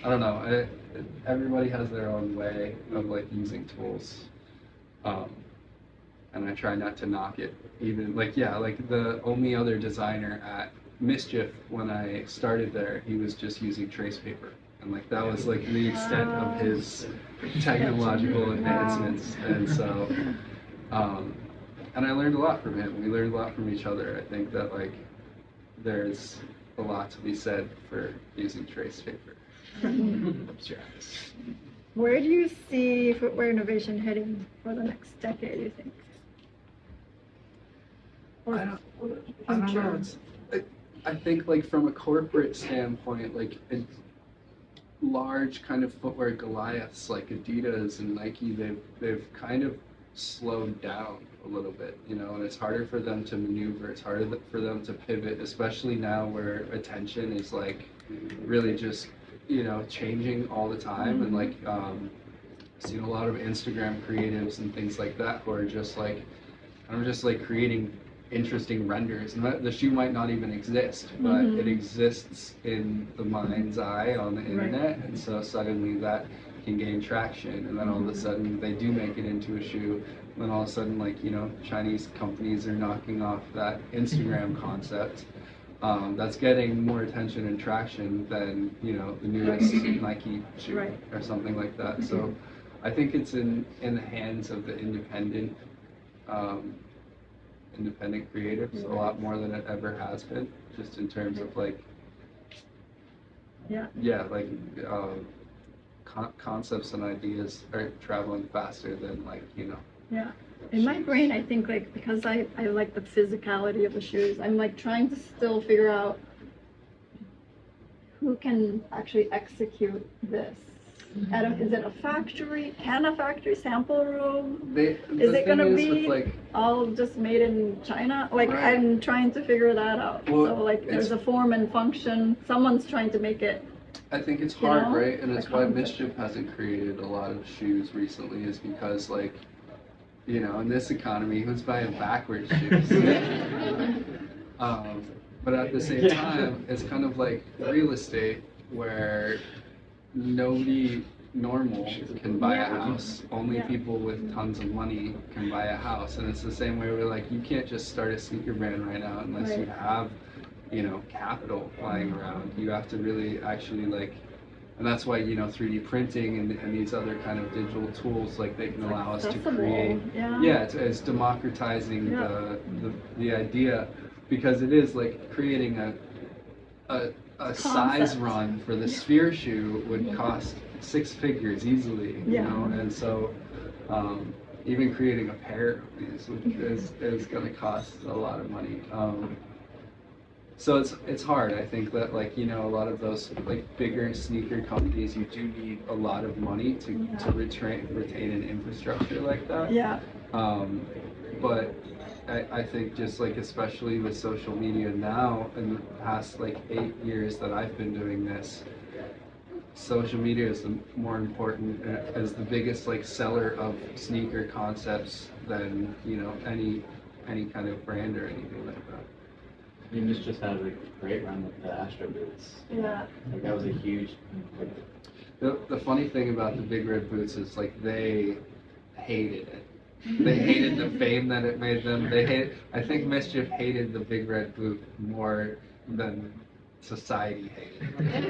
I don't know, everybody has their own way of, like, using tools, and I try not to knock it. Even, like, yeah, like, the only other designer at MSCHF when I started there, he was just using trace paper, and, like, that was, like, the extent of his technological advancements. And so and I learned a lot from him. We learned a lot from each other. I think that, like, there's a lot to be said for using trace paper. Where do you see footwear innovation heading for the next decade, you think? I don't know. I think, like, from a corporate standpoint, like, large kind of footwear Goliaths like Adidas and Nike, they've kind of slowed down a little bit, you know, and it's harder for them to maneuver. It's harder for them to pivot, especially now where attention is, like, really just, you know, changing all the time. And, like, seen a lot of Instagram creatives and things like that who are just like, I'm just like creating interesting renders, and the shoe might not even exist, but it exists in the mind's eye on the internet, and so suddenly that can gain traction, and then all of a sudden they do make it into a shoe, and then all of a sudden, like, you know, Chinese companies are knocking off that Instagram concept. That's getting more attention and traction than, you know, the newest Nike shoe or something like that. So I think it's in the hands of the independent creatives a lot more than it ever has been, just in terms of like like concepts and ideas are traveling faster than, like, you know. In my brain, I think, like, because I like the physicality of the shoes, I'm like trying to still figure out who can actually execute this. Is it a factory? Can a factory sample room? Is it gonna be like, all just made in China? Like, I'm trying to figure that out. Well, so like, there's a form and function. Someone's trying to make it. I think it's hard, right? And it's why MSCHF hasn't created a lot of shoes recently, is because, like, you know, in this economy, who's buying backwards shoes? But at the same time, it's kind of like real estate, where nobody normal can buy a house. Only people with tons of money can buy a house. And it's the same way we're like, you can't just start a sneaker brand right now unless you have, you know, capital flying around. You have to really actually, like, and that's why, you know, 3D printing and these other kind of digital tools, like, they can allow us to create. It's democratizing the idea, because it is like creating a size run for the sphere shoe would cost 6 figures easily, you know, and so even creating a pair of these is going to cost a lot of money. So it's hard. I think that, like, you know, a lot of those, like, bigger sneaker companies, you do need a lot of money to retain an infrastructure like that. But I think just, like, especially with social media now, in the past, like, 8 years that I've been doing this, social media is the more important, as the biggest, like, seller of sneaker concepts than, you know, any kind of brand or anything like that. You just had a great run with the Astro boots. Like, that was a huge. The funny thing about the Big Red boots is, like, they hated it. They hated the fame that it made them. I think MSCHF hated the Big Red boot more than society hated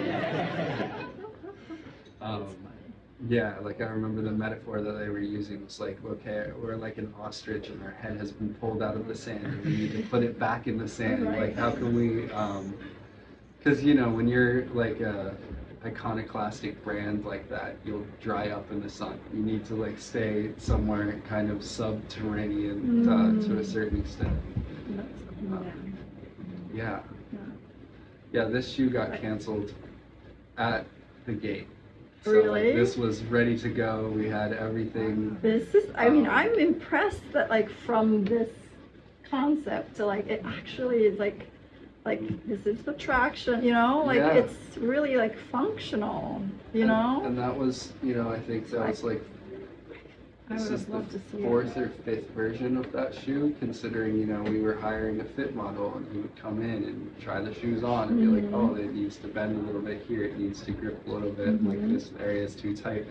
it. Like, I remember the metaphor that they were using was like, okay, we're like an ostrich and our head has been pulled out of the sand and we need to put it back in the sand. Like, how can we, because, you know, when you're like a iconoclastic brand like that, you'll dry up in the sun. You need to, like, stay somewhere kind of subterranean to a certain extent. This shoe got canceled at the gate. So, really? Like, this was ready to go. We had everything. This is, I mean, I'm impressed that, like, from this concept to, like, it actually is like this is the traction, you know, like, it's really, like, functional, you know. And that was, you know, I think that was like, this is the 4th or 5th version of that shoe, considering, you know, we were hiring a fit model and he would come in and try the shoes on and be like, oh, it needs to bend a little bit here, it needs to grip a little bit, like, this area is too tight.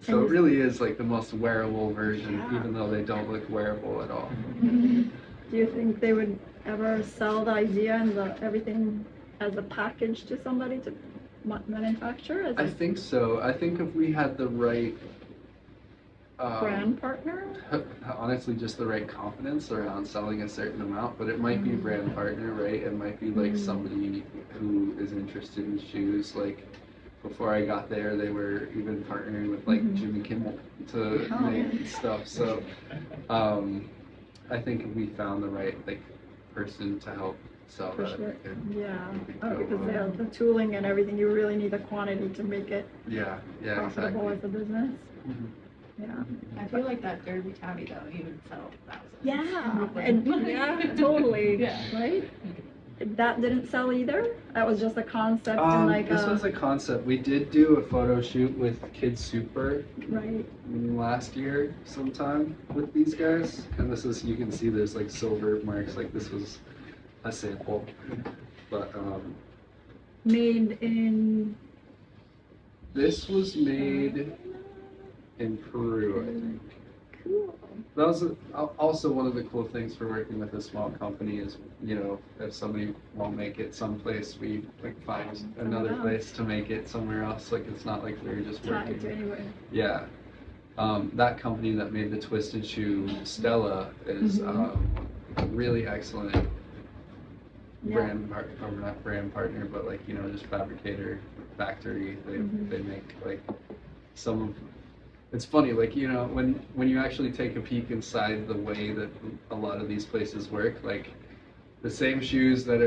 So it really is, like, the most wearable version, even though they don't look wearable at all. Do you think they would ever sell the idea and everything as a package to somebody to manufacture? I think so. I think if we had the right brand partner? Honestly, just the right confidence around selling a certain amount, but it might be brand partner, right? It might be like somebody who is interested in shoes. Like, before I got there, they were even partnering with, like, Jimmy Kimmel to make stuff. So I think if we found the right, like, person to help sell that. Because the tooling and everything, you really need a quantity to make it profitable as a business. I feel like that Derby Tabby though, you would sell thousands. Totally. Right? that didn't sell either? That was just a concept and like This was a concept. We did do a photo shoot with Kids Super right. last year sometime with these guys, and this is, you can see there's like silver marks, like this was a sample, but Made in this was made in Peru, I think. cool. That was also one of the cool things for working with a small company is, you know, if somebody won't make it someplace, we like find another place to make it somewhere else. Like it's not like we were just Tied working. anyway. Yeah. That company that made the Twisted Shoe, Stella, is a really excellent brand or not brand partner, but like, you know, just fabricator factory. They make like some of. It's funny, like, you know, when you actually take a peek inside the way that a lot of these places work, like the same shoes that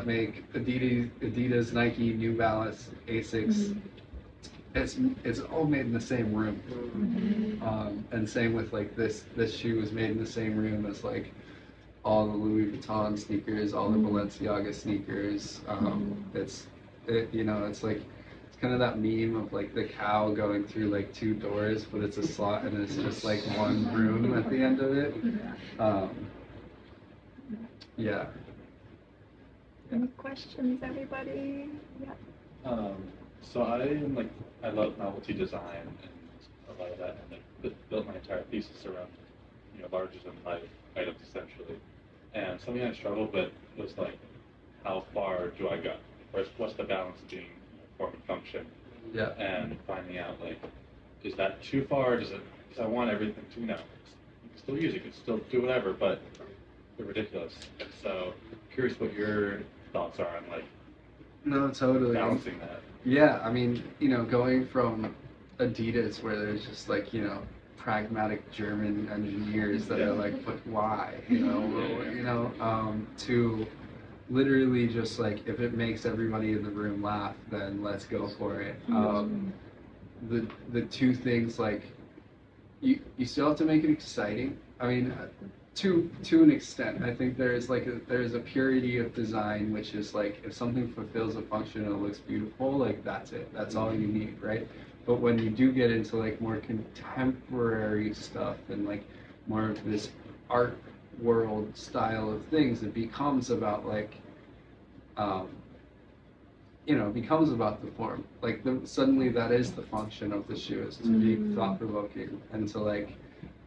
make Adidas, Nike, New Balance, Asics, it's all made in the same room. And same with like this shoe is made in the same room as like all the Louis Vuitton sneakers, all the Balenciaga sneakers. You know, it's like kind of that meme of like the cow going through like two doors, but it's a slot and it's just like one room at the end of it. Yeah. Any questions, everybody? Yeah. So I love novelty design and a lot of that, and like built my entire thesis around, you know, larger than life items essentially. And something I struggled with was like, how far do I go? What's the balance being form and function? Yeah. And finding out like, is that too far? Does it? Because I want everything to, you know, you can still use it, you can still do whatever, but they're ridiculous. And so, curious what your thoughts are on like, No, totally. balancing that. Yeah, I mean, you know, going from Adidas where there's just like, you know, pragmatic German engineers that are like, but why? You know, to literally just like, if it makes everybody in the room laugh, then let's go for it. The two things, like, you still have to make it exciting. I mean, to an extent, I think there's a purity of design, which is like, if something fulfills a function and it looks beautiful, like that's it. That's all you need, right? But when you do get into like more contemporary stuff and like more of this art world style of things, it becomes about like, you know, it becomes about the form. Like suddenly that is the function of the shoe, is to be thought provoking and to like,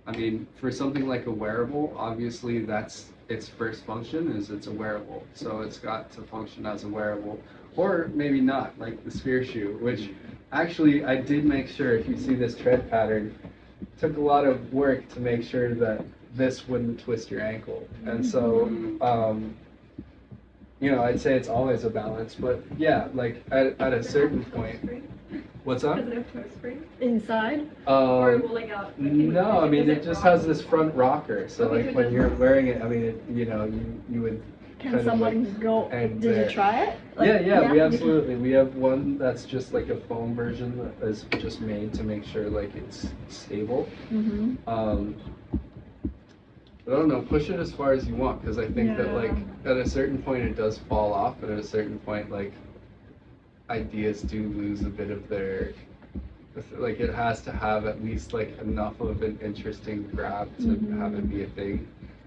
I mean, for something like a wearable, obviously that's its first function, is it's a wearable. So it's got to function as a wearable, or maybe not, like the Sphere shoe, which actually I did make sure, if you see this tread pattern, took a lot of work to make sure that this wouldn't twist your ankle. And so, you know, I'd say it's always a balance, but yeah, like at a certain point. What's up? Inside? Or rolling out? No, I mean, it just has this front rocker, so like when you're wearing it, I mean, you know, you would Can someone like go, end did there. you try it? Yeah, we absolutely. We have one that's just like a foam version that is just made to make sure like it's stable. But I don't know, push it as far as you want, because I think that like at a certain point it does fall off, but at a certain point like ideas do lose a bit of their, like it has to have at least like enough of an interesting grab to have it be a thing.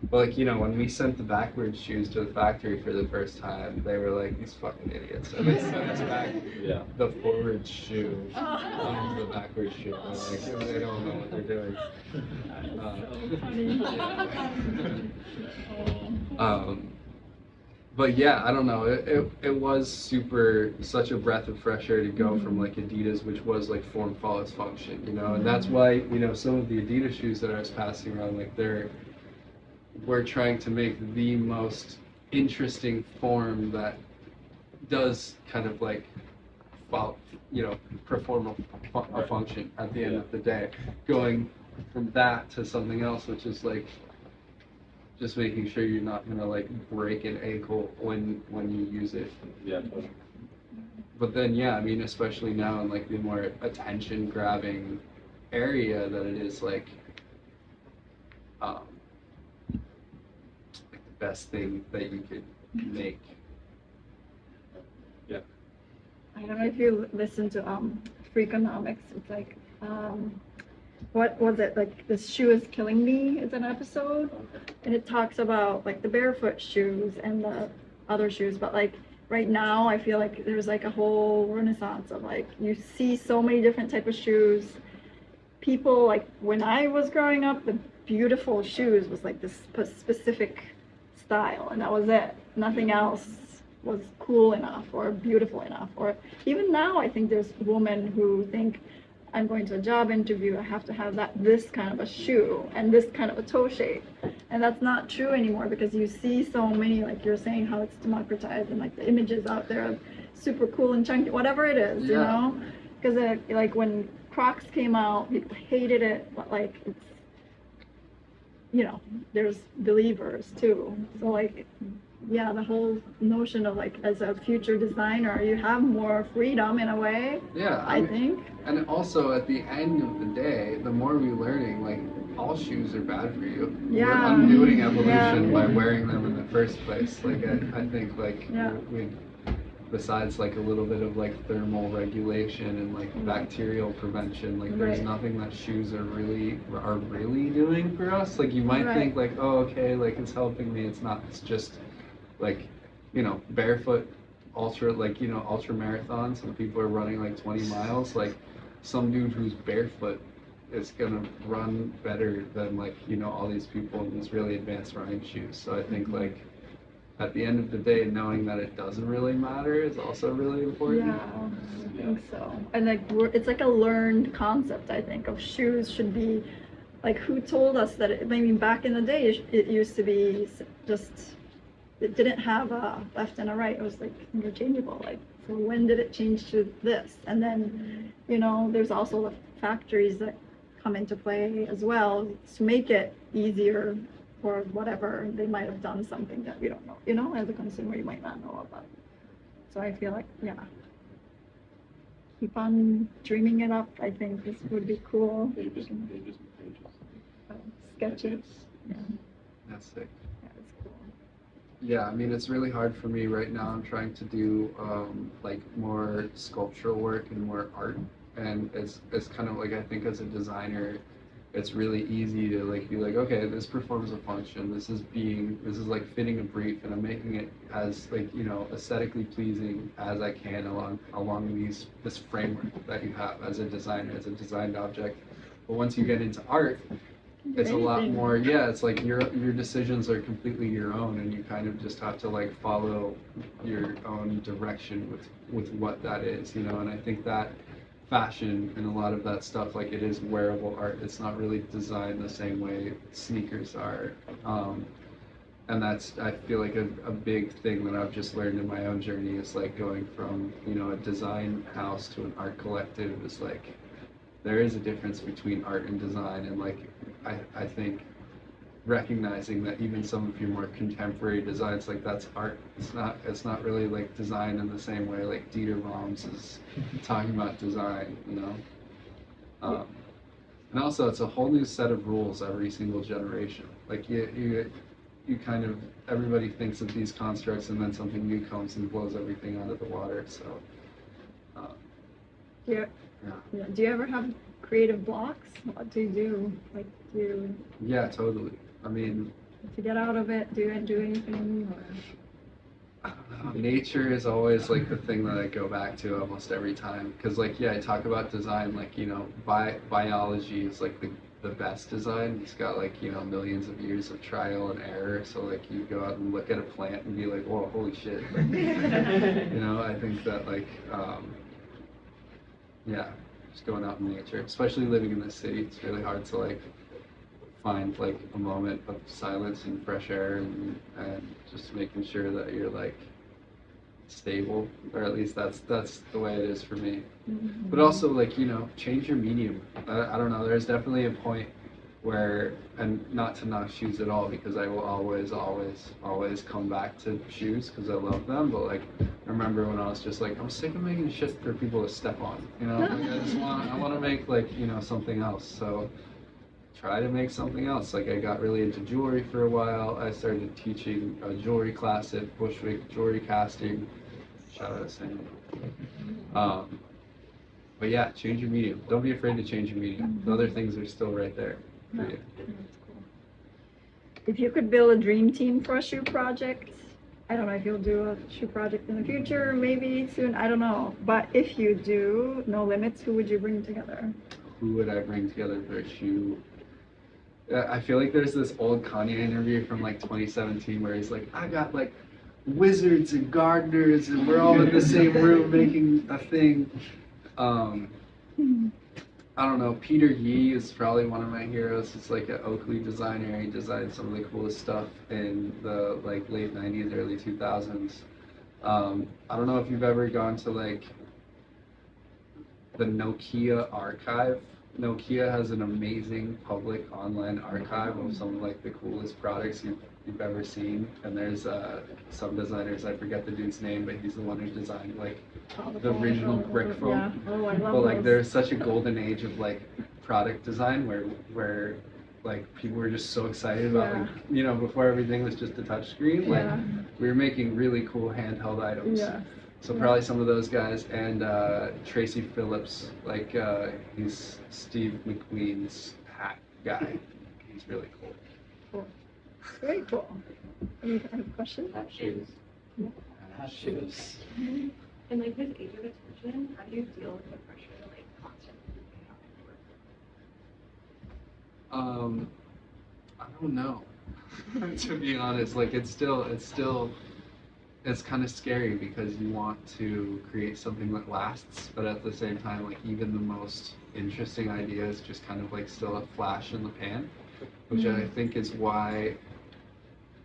But like, you know, when we sent the backwards shoes to the factory for the first time, they were like, these fucking idiots. And they sent us back the forward shoe onto the backwards shoe. Like, they don't know what they're doing. But yeah, I don't know. It was such a breath of fresh air to go from like Adidas, which was like form follows function, you know, and that's why, you know, some of the Adidas shoes that I was passing around, like we're trying to make the most interesting form that does kind of like, you know, perform a function at the end of the day. Going from that to something else, which is like just making sure you're not gonna like break an ankle when you use it. Yeah. Totally. But then yeah, I mean, especially now in like the more attention grabbing area that it is, like the best thing that you could make. Yeah. I don't know if you listen to Freakonomics. It's like what was it, like this shoe is killing me is an episode, and it talks about like the barefoot shoes and the other shoes, but like right now I feel like there's like a whole renaissance of like you see so many different type of shoes. People, like when I was growing up, the beautiful shoes was like this specific style, and that was it. Nothing else was cool enough or beautiful enough. Or even now, I think there's women who think I'm going to a job interview, I have to have this kind of a shoe and this kind of a toe shape. And that's not true anymore, because you see so many, like you're saying, how it's democratized, and like the images out there of super cool and chunky, whatever it is, you know? Because like when Crocs came out, people hated it, but like it's, you know, there's believers too. So like, yeah, the whole notion of like as a future designer, you have more freedom in a way. Yeah, I think. And also at the end of the day, the more we're learning, like all shoes are bad for you. Yeah. We're undoing evolution Yeah. by wearing them in the first place. Like I think like we besides like a little bit of like thermal regulation and like bacterial prevention, like there's nothing that shoes are really doing for us. Like you might think like, oh okay, like it's helping me. It's not. It's just like, you know, barefoot ultra marathons, and people are running like 20 miles. Like some dude who's barefoot is gonna run better than like, you know, all these people in these really advanced running shoes. So I think like at the end of the day, knowing that it doesn't really matter is also really important. Yeah, I think so. And like it's like a learned concept, I think, of shoes should be like, who told us that I mean, back in the day, it used to be just, it didn't have a left and a right. It was like interchangeable. Like, so when did it change to this? And then, you know, there's also the factories that come into play as well to make it easier or whatever. They might have done something that we don't know. You know, as a consumer, you might not know about. So I feel like, yeah, keep on dreaming it up. I think this would be cool. Pages. Sketches. Yeah. That's sick. Yeah, it's cool. Yeah, I mean, it's really hard for me right now. I'm trying to do like more sculptural work and more art, and it's kind of like, I think as a designer, it's really easy to like be like, okay, this performs a function. This is like fitting a brief, and I'm making it as like, you know, aesthetically pleasing as I can along this framework that you have as a designer, as a designed object. But once you get into art, it's a lot more, it's like your decisions are completely your own, and you kind of just have to like follow your own direction with what that is, you know. And I think that fashion and a lot of that stuff, like it is wearable art. It's not really designed the same way sneakers are. And that's, I feel like a big thing that I've just learned in my own journey is like going from, you know, a design house to an art collective is like, there is a difference between art and design. And like, I think recognizing that even some of your more contemporary designs, like that's art. It's not really like design in the same way like Dieter Rams is talking about design, you know. And also it's a whole new set of rules every single generation. Like you kind of, everybody thinks of these constructs, and then something new comes and blows everything out of the water. So Yeah. Do you ever have creative blocks? What do you do? Like, yeah, totally. I mean, to get out of it, do you do anything? Or? I don't know. Nature is always like the thing that I go back to almost every time. Because like, I talk about design, like, you know, biology is like the best design. It's got like, you know, millions of years of trial and error. So like you go out and look at a plant and be like, whoa, holy shit. Like, you know, I think that like, just going out in nature, especially living in the city, it's really hard to like find like a moment of silence and fresh air and just making sure that you're like stable, or at least that's the way it is for me. Mm-hmm. But also like, you know, change your medium. I don't know, there's definitely a point where, and not to knock shoes at all, because I will always come back to shoes because I love them, but like I remember when I was just like, I'm sick of making shit for people to step on, you know. Like, I want to make like, you know, something else. So try to make something else. Like I got really into jewelry for a while. I started teaching a jewelry class at Bushwick Jewelry Casting. Shout out to Cindy. But yeah, change your medium. Don't be afraid to change your medium. The other things are still right there for you. That's cool. If you could build a dream team for a shoe project, I don't know if you'll do a shoe project in the future, maybe soon, I don't know. But if you do, no limits, who would you bring together? Who would I bring together for a shoe? I feel like there's this old Kanye interview from like 2017 where he's like, I got like wizards and gardeners and we're all in the same room making a thing. I don't know, Peter Yee is probably one of my heroes. He's like an Oakley designer. He designed some of the coolest stuff in the like late 90s, early 2000s. I don't know if you've ever gone to like the Nokia archive. Nokia has an amazing public online archive of some of like the coolest products you've ever seen. And there's some designers, I forget the dude's name, but he's the one who designed like the original brick phone. Yeah. Oh, I love But like those. there's such a golden age of like product design where like people were just so excited about like, you know, before everything was just a touch screen, like Yeah. we were making really cool handheld items. Yeah. So probably some of those guys, and Tracy Phillips, like he's Steve McQueen's hat guy. He's really cool. Cool. Very cool. Any kind of question? Shoes. Shoes. And like this age of attention, how do you deal with the pressure to like constantly I don't know. To be honest, like it's kind of scary because you want to create something that lasts, but at the same time, like even the most interesting ideas just kind of like still a flash in the pan, which I think is why,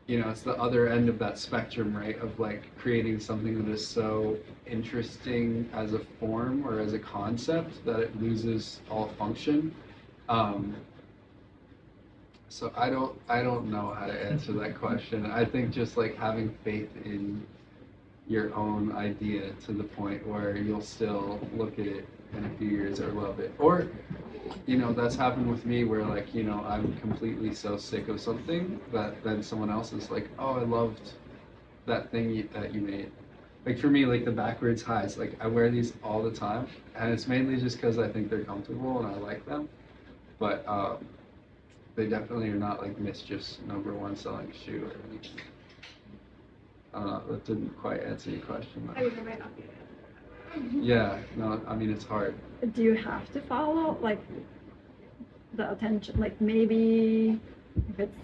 you know, it's the other end of that spectrum, right? Of like creating something that is so interesting as a form or as a concept that it loses all function. So I don't know how to answer that question. I think just like having faith in your own idea to the point where you'll still look at it in a few years or love it. Or, you know, that's happened with me where like, you know, I'm completely so sick of something that then someone else is like, oh, I loved that thing that you made. Like for me, like the backwards highs, like I wear these all the time and it's mainly just because I think they're comfortable and I like them. But they definitely are not like MSCHF's #1 selling shoe or anything. That didn't quite answer your question I though. mean, there might not be Yeah, no, I mean it's hard. Do you have to follow like the attention? Like maybe if it's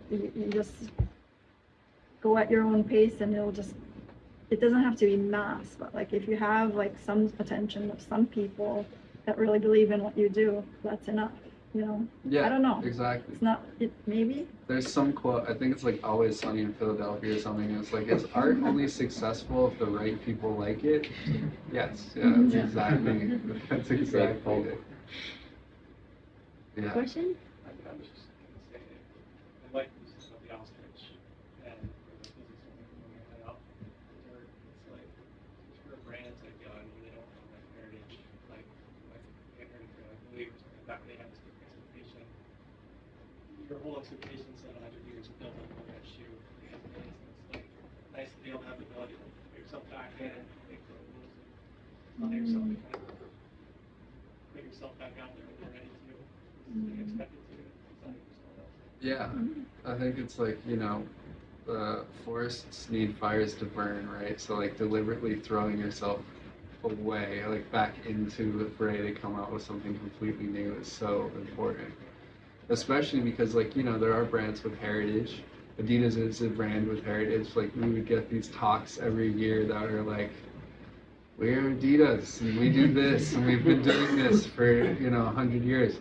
you just go at your own pace and it doesn't have to be mass, but like if you have like some attention of some people that really believe in what you do, that's enough. You know? Yeah, I don't know. exactly. It's not it maybe. There's some quote, I think it's like Always Sunny in Philadelphia or something. It's like, is art only successful if the right people like it? Yes, yeah, that's Yeah. exactly, that's exactly it. Yeah. Question? I was just gonna say, I like this of the ostrich and the physics of it head up. It's like for brands like they don't have like heritage, like heritage or like believers like that they have this expectation. Your whole expectation 700 years built on that shoe. It's like nice to be able to have the ability to put yourself back in and make the rules and allow yourself to kind of put yourself back out there when you're ready to. Expected to. Yeah, I think it's like, you know, the forests need fires to burn, right? So like deliberately throwing yourself away, like back into the fray to come out with something completely new is so important. Especially because like, you know, there are brands with heritage. Adidas is a brand with heritage. Like we would get these talks every year that are like, we're Adidas and we do this and we've been doing this for, you know, 100 years.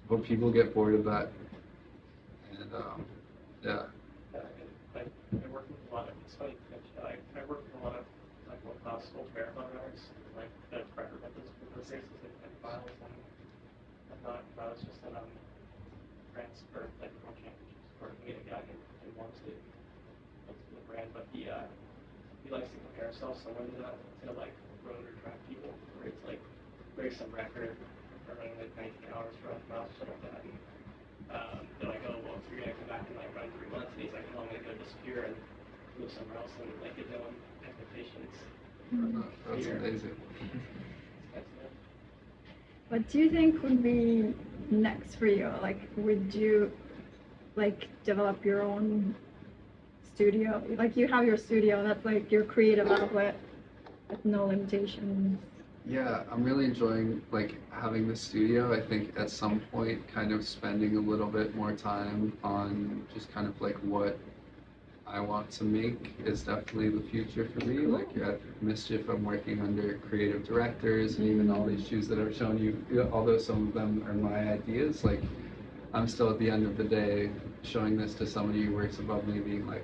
But people get bored of that. And yeah. I work with a lot of, it's funny, I work with a lot of like what classical marathon runners, like the record with those races and files and not, I was just in France for like world championships for me a guy in one state. That's the brand, but he likes to compare himself somewhere to like road or track people where it's like breaks some record start running like 19 hours for a mouse or like that. And they're like, oh, well, if you're going to come back in like around 3 months, and he's like, oh, I'm going to go disappear and move somewhere else and like get no expectations. That's amazing. What do you think would be next for you? Like, would you like develop your own studio? Like, you have your studio, that's like your creative outlet with no limitations. Yeah, I'm really enjoying like having the studio. I think at some point kind of spending a little bit more time on just kind of like what I want to make is definitely the future for me. Cool. Like at MSCHF, I'm working under creative directors, and even all these shoes that I've shown you, although some of them are my ideas, like I'm still at the end of the day showing this to somebody who works above me, being like,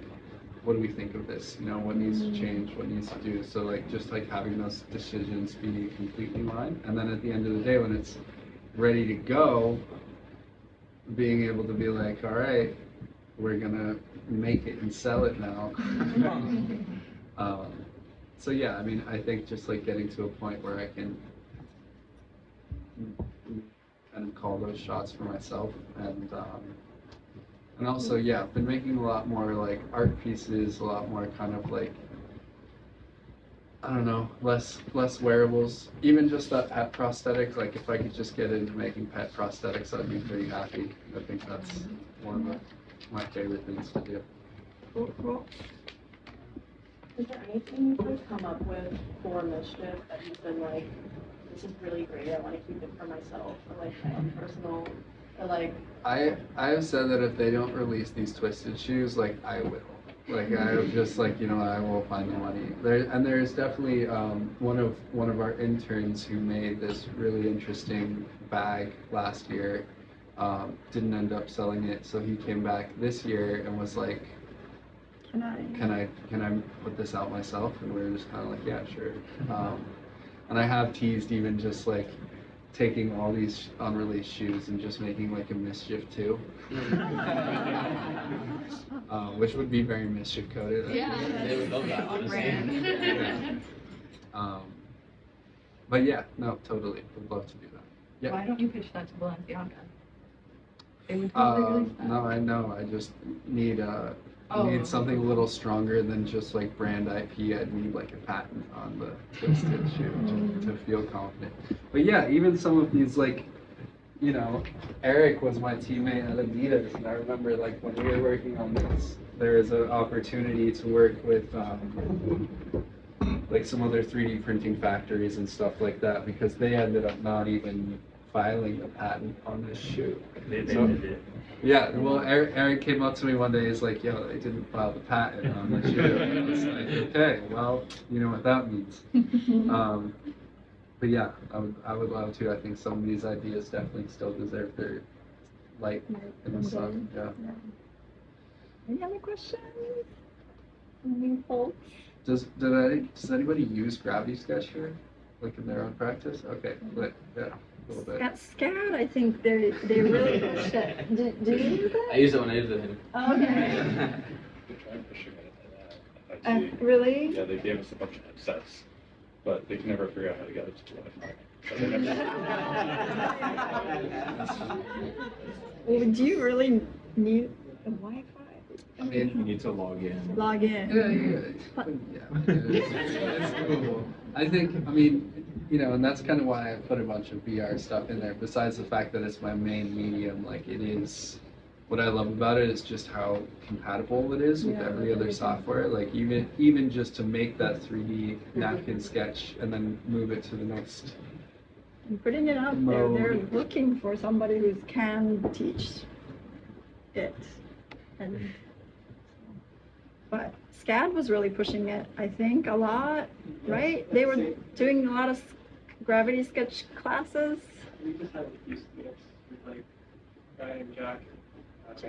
what do we think of this? You know, what needs to change? What needs to do? So like just like having those decisions be completely mine, and then at the end of the day when it's ready to go, being able to be like, all right, we're gonna make it and sell it now. So yeah, I mean, I think just like getting to a point where I can kind of call those shots for myself, and also yeah, I've been making a lot more like art pieces, a lot more kind of like, I don't know, less wearables. Even just that pet prosthetic, like if I could just get into making pet prosthetics, I'd be pretty happy. I think that's one of my favorite things to do. Cool. Is there anything you've like come up with for MSCHF that you've been like, this is really great, I want to keep it for myself, or like my own personal, or like? I have said that if they don't release these twisted shoes, like I will. Like I'm just like, you know, I will find the money. There's definitely one of our interns who made this really interesting bag last year. Didn't end up selling it, so he came back this year and was like, can I put this out myself? And we were just kind of like, yeah, sure. And I have teased even just like taking all these unreleased shoes and just making like a MSCHF too, which would be very MSCHF coded. Yeah, they would love that. Yeah. But yeah, no, totally, would love to do that. Yeah. Why don't you pitch that to Balenciaga? They would totally release that. No, I know. I just need need something a little stronger than just like brand IP. I'd need like a patent on the twisted shoe to feel confident. But yeah, even some of these like, you know, Eric was my teammate at Adidas, and I remember like when we were working on this, there was an opportunity to work with like some other 3D printing factories and stuff like that, because they ended up not even filing a patent on this shoe. They did it. Yeah, well, Eric came up to me one day. He's like, "Yo, they didn't file the patent on the shoe." And I was like, "Okay, well, you know what that means." But yeah, I would love to. I think some of these ideas definitely still deserve their light in the sun. Yeah. Any other questions? Any folks? Does anybody use Gravity Sketch here, like in their own practice? Okay, but yeah. A little bit. At SCAD, I think they really push it. Do you use it? I use it when I use it. Okay. They tried pushing it at FIT. Really? Yeah, they gave us a bunch of headsets, but they can never figure out how to get it to Wi-Fi. So they never... Would you really need a Wi-Fi? I mean, You need to log in. Log in. Yeah. It's cool. I think, I mean, you know, and that's kind of why I put a bunch of VR stuff in there. Besides the fact that it's my main medium, like it is, what I love about it is just how compatible it is with every other software. Like even just to make that 3D napkin sketch and then move it to the next. And putting it out there, they're looking for somebody who can teach it. And but SCAD was really pushing it, I think, a lot, right? They were doing a lot of Gravity Sketch classes. We just had a few students with like a guy named Jack.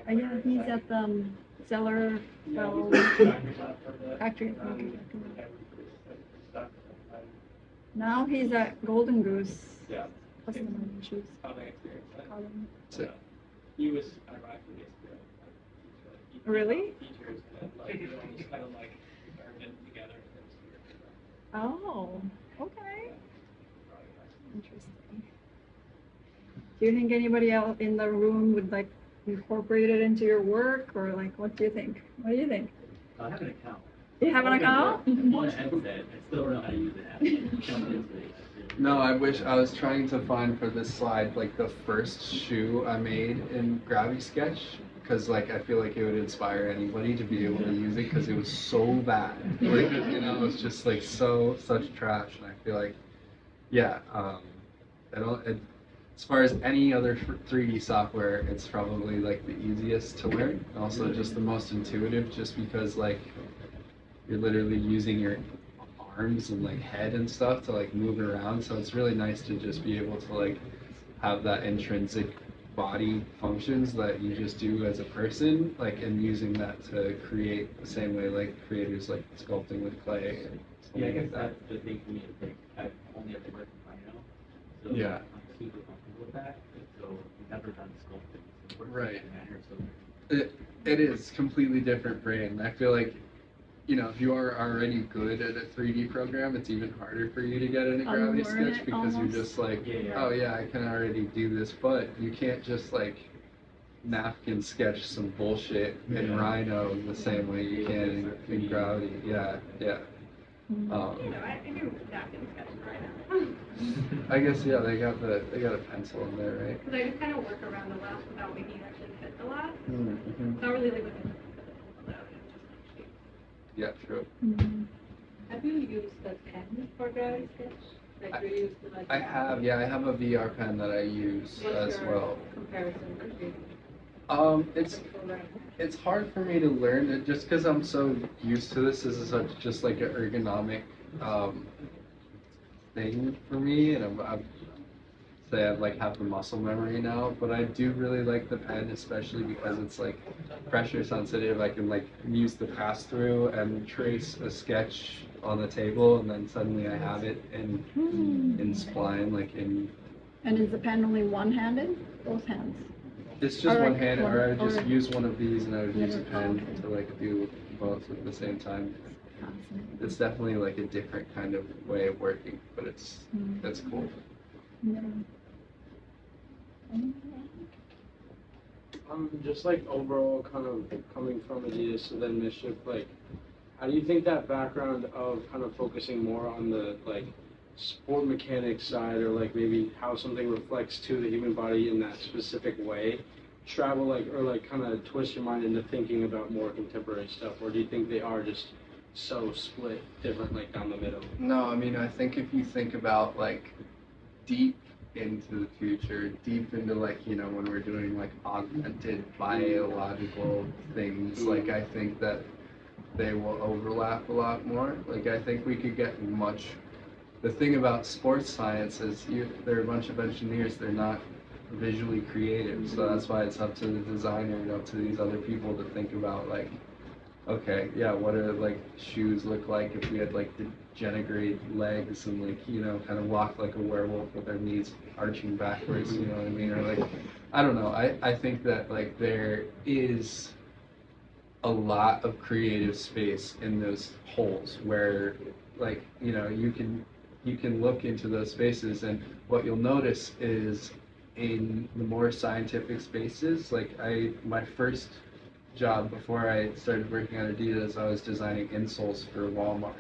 Yeah, he's at the Zeller Fellow Factory. Now he's at Golden Goose. Yeah. What's the name of the shoes? So, He was ironically basically Really? features and like we all just kind of like learned it together. Oh, okay. Interesting. Do you think anybody else in the room would like incorporate it into your work, or like, what do you think? What do you think? I have an account. You have an account? One headset. I still don't know how to use it. No, I wish I was trying to find for this slide like the first shoe I made in Gravity Sketch, because like I feel like it would inspire anybody to be able to use it because it was so bad. Like, you know, it's just like such trash, and I feel like, yeah, I don't. As far as any other 3D software, it's probably like the easiest to learn. Also, just the most intuitive, just because like you're literally using your arms and like head and stuff to like move around. So it's really nice to just be able to like have that intrinsic body functions that you just do as a person, like, and using that to create the same way like creators like sculpting with clay and Yeah, I something guess like that. that's the thing for me is like I've only ever worked with Rhino, so Yeah. I'm super comfortable with that. So I've never done sculpting. So it works Right. in that manner, so It is completely different brain. I feel like, you know, if you are already good at a 3D program, it's even harder for you to get into Gravity Unlearn Sketch it because you're almost. just like, Yeah. oh yeah, I can already do this, but you can't just like napkin sketch some bullshit in Yeah. Rhino the same way you can in Gravity. Yeah, yeah. I do napkin sketch right now. I guess yeah, they got a pencil in there, right? Because I just kind of work around the last without making it actually fit the last. Mm-hmm. Not really like looking to put the pencil out, it's just like shape. Yeah, true. Have you used the pen for Gravity Sketch? Like you used the, like, I have, yeah, I have a VR pen that I use what's as your well. comparison between It's hard for me to learn it just because I'm so used to this. This is such just like an ergonomic thing for me, and I've say I like have the muscle memory now. But I do really like the pen, especially because it's like pressure sensitive. I can like use the pass through and trace a sketch on the table, and then suddenly I have it in spline, like in. And is the pen only one-handed? Both hands? It's just Or one like hand, or I would just or- use one of these and I would use a pen Okay. to like do both at the same time. It's definitely like a different kind of way of working, but it's cool. Yeah. Just like overall kind of coming from Adidas to then MSCHF, like, how do you think that background of kind of focusing more on the like sport mechanics side, or like maybe how something reflects to the human body in that specific way, travel like, or like kind of twist your mind into thinking about more contemporary stuff, or do you think they are just so split different like down the middle? No, I mean, I think if you think about like deep into the future, deep into like, you know, when we're doing like augmented biological things, like I think that they will overlap a lot more. Like I think we could get much. The thing about sports science is they're a bunch of engineers, they're not visually creative, so that's why it's up to the designer and up to these other people to think about like, okay, yeah, what do like shoes look like if we had like degenerate legs and like, you know, kind of walk like a werewolf with our knees arching backwards, you know what I mean? Or like, I don't know, I think that like there is a lot of creative space in those holes where like, you know, you can look into those spaces, and what you'll notice is in the more scientific spaces, like my first job before I started working at Adidas, I was designing insoles for Walmart,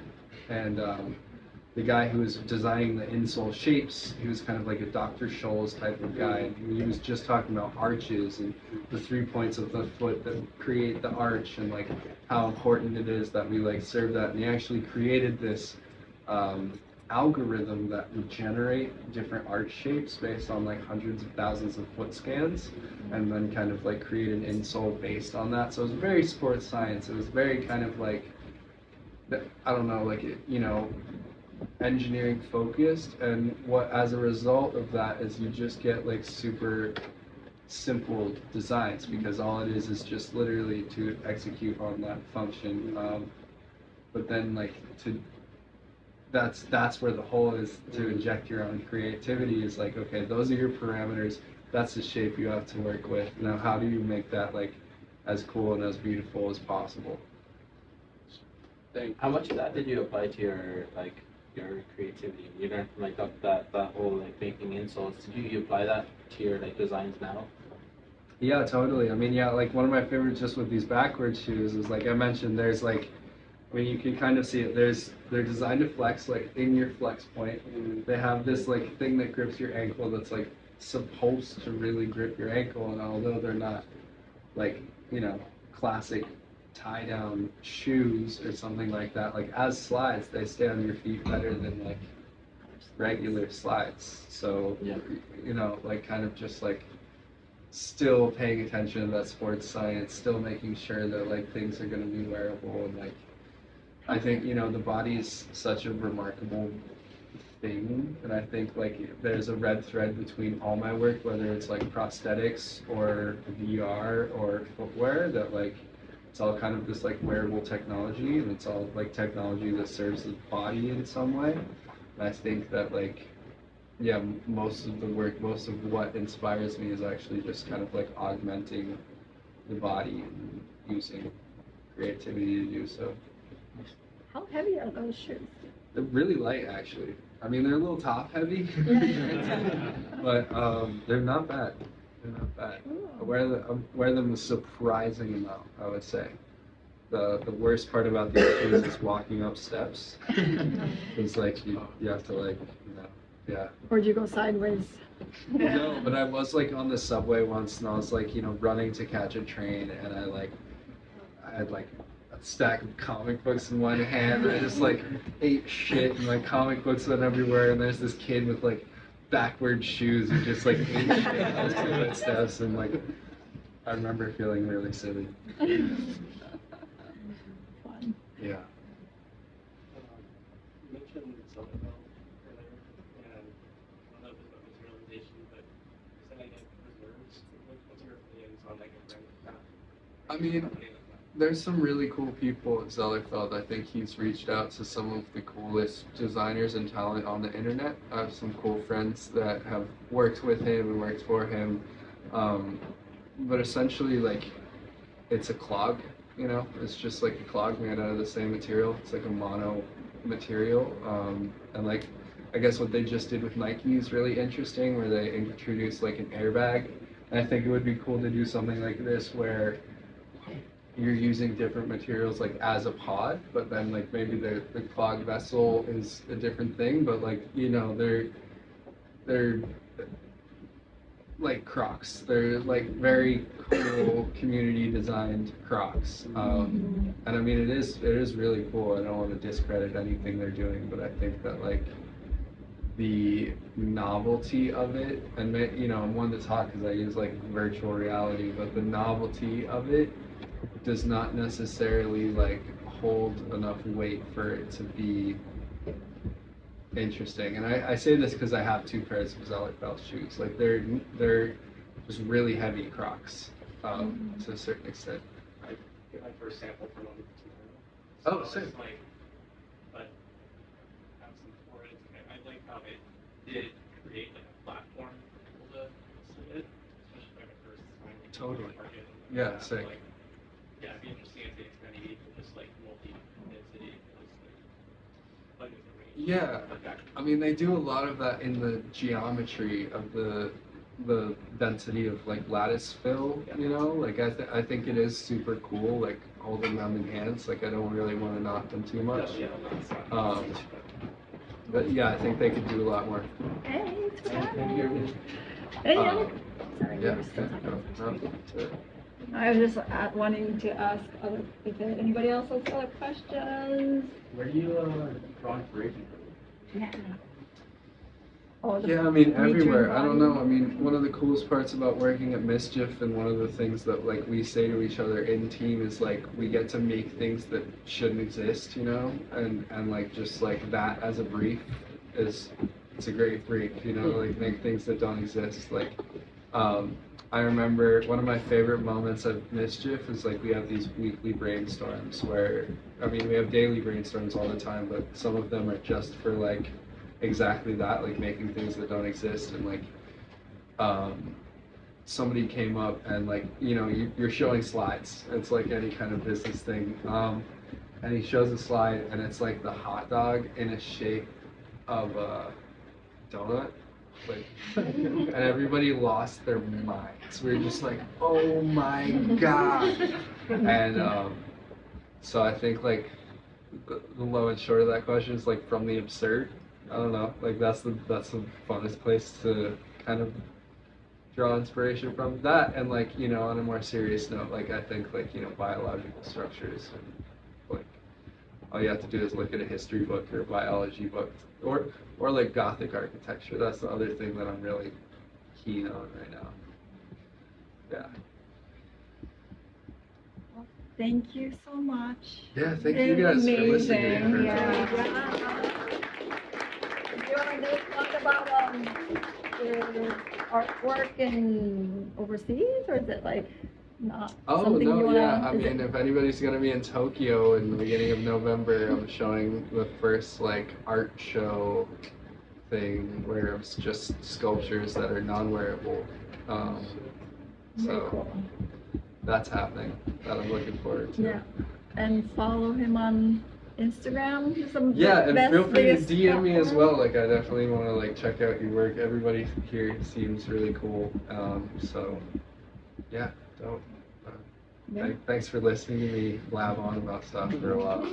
and the guy who was designing the insole shapes, he was kind of like a Dr. Scholl's type of guy, and he was just talking about arches and the 3 points of the foot that create the arch, and like how important it is that we like serve that, and he actually created this algorithm that would generate different arch shapes based on like hundreds of thousands of foot scans, and then kind of like create an insole based on that. So it was very sports science. It was very kind of like, I don't know, like, you know, engineering focused, and what as a result of that is you just get like super simple designs, because all it is just literally to execute on that function. But then like that's where the hole is, to inject your own creativity. Is like, okay, those are your parameters, that's the shape you have to work with. Now how do you make that like as cool and as beautiful as possible? How much of that did you apply to your your creativity. You learned from like that whole like making insoles. Did you apply that to your like designs now? Yeah, totally. I mean, yeah, like one of my favorites just with these backward shoes is like I mentioned, there's like, when you can kind of see it, they're designed to flex like in your flex point. They have this like thing that grips your ankle that's like supposed to really grip your ankle, and although they're not like, you know, classic tie down shoes or something like that, like as slides, they stay on your feet better than like regular slides. So, Yeah. you know, like kind of just like still paying attention to that sports science, still making sure that like things are going to be wearable, and like I think, you know, the body is such a remarkable thing, and I think like there's a red thread between all my work, whether it's like prosthetics or VR or footwear, that like it's all kind of this like wearable technology, and it's all like technology that serves the body in some way. And I think that like, yeah, most of the work, most of what inspires me is actually just kind of like augmenting the body and using creativity to do so. How heavy are those shoes? They're really light, actually. I mean, they're a little top heavy, but they're not bad. They're not bad. I wear them a surprising amount, I would say. The worst part about these shoes is walking up steps. It's like you have to like, you know, yeah. Or do you go sideways? No, but I was like on the subway once, and I was like, you know, running to catch a train, and I had like a stack of comic books in one hand, and I just like ate shit, and my comic books went everywhere, and there's this kid with like backward shoes who just like ate shit on subway steps, and like I remember feeling really silly. Fun. Yeah. You mentioned Silicon earlier, and I don't know if it's about materialization, but is that like reserves? What's your opinions on like a brand like that? I mean, there's some really cool people at Zellerfeld. I think he's reached out to some of the coolest designers and talent on the internet. I have some cool friends that have worked with him and worked for him. But essentially, like, it's a clog, you know? It's just like a clog made out of the same material. It's like a mono material. And like, I guess what they just did with Nike is really interesting, where they introduced like an airbag. And I think it would be cool to do something like this where you're using different materials like as a pod, but then like maybe the clog vessel is a different thing, but like, you know, they're like Crocs. They're like very cool community designed Crocs. And I mean, it is really cool. I don't want to discredit anything they're doing, but I think that like the novelty of it, and you know, I'm one to talk because I use like virtual reality, but the novelty of it does not necessarily like hold enough weight for it to be interesting. And I say this because I have 2 pairs of Zellerfeld shoes. Like they're just really heavy Crocs to a certain extent. I get my first sample from them Oh, so sick. like, but have some for it. I like how it did create like a platform for people to see it, especially like the first time. Totally. Market. Yeah, sick. Like, yeah, it'd be interesting if it's kind of even just like multi-density. Like, Yeah, I mean, they do a lot of that in the geometry of the density of like lattice fill, you know, like I think it is super cool, like holding them in hands. Like I don't really want to knock them too much. But yeah, I think they could do a lot more. Hey, it's fun. Hey, sorry, Yeah. we're still talking. No, I was just wanting to ask if anybody else has other questions. Where do you draw inspiration from? Yeah. Oh, Yeah, I mean, nature everywhere. I don't body. know. I mean, one of the coolest parts about working at MSCHF, and one of the things that like we say to each other in team, is like we get to make things that shouldn't exist, you know, and like just like that as a brief it's a great brief, you know, like make things that don't exist. Like I remember one of my favorite moments of MSCHF is like we have these weekly brainstorms where, I mean, we have daily brainstorms all the time, but some of them are just for like exactly that, like making things that don't exist. And like somebody came up and like, you know, you're showing slides. It's like any kind of business thing. And he shows a slide and it's like the hot dog in a shape of donut, like, and everybody lost their minds. We were just like, oh my god. And so I think like the low and short of that question is like from the absurd. I don't know, like that's the funnest place to kind of draw inspiration from that. And like, you know, on a more serious note, like I think like, you know, biological structures, and like all you have to do is look at a history book or a biology book, or like Gothic architecture. That's the other thing that I'm really keen on right now. Yeah. Thank you so much. Yeah, thank you guys for listening. Amazing. For Yeah. Do you want to talk about your artwork in overseas, or is it like not Oh something you no, wanna, yeah. I mean, if anybody's gonna be in Tokyo in the beginning of November, I'm showing the first like art show thing where it's just sculptures that are non-wearable. Very cool. That's happening. That I'm looking forward to. Yeah, and follow him on Instagram. Yeah, and feel free to biggest DM me as platform. well. Like, I definitely want to like check out your work. Everybody here seems really cool. So yeah, dope. Yeah. Thanks for listening to me blab on about stuff for a while.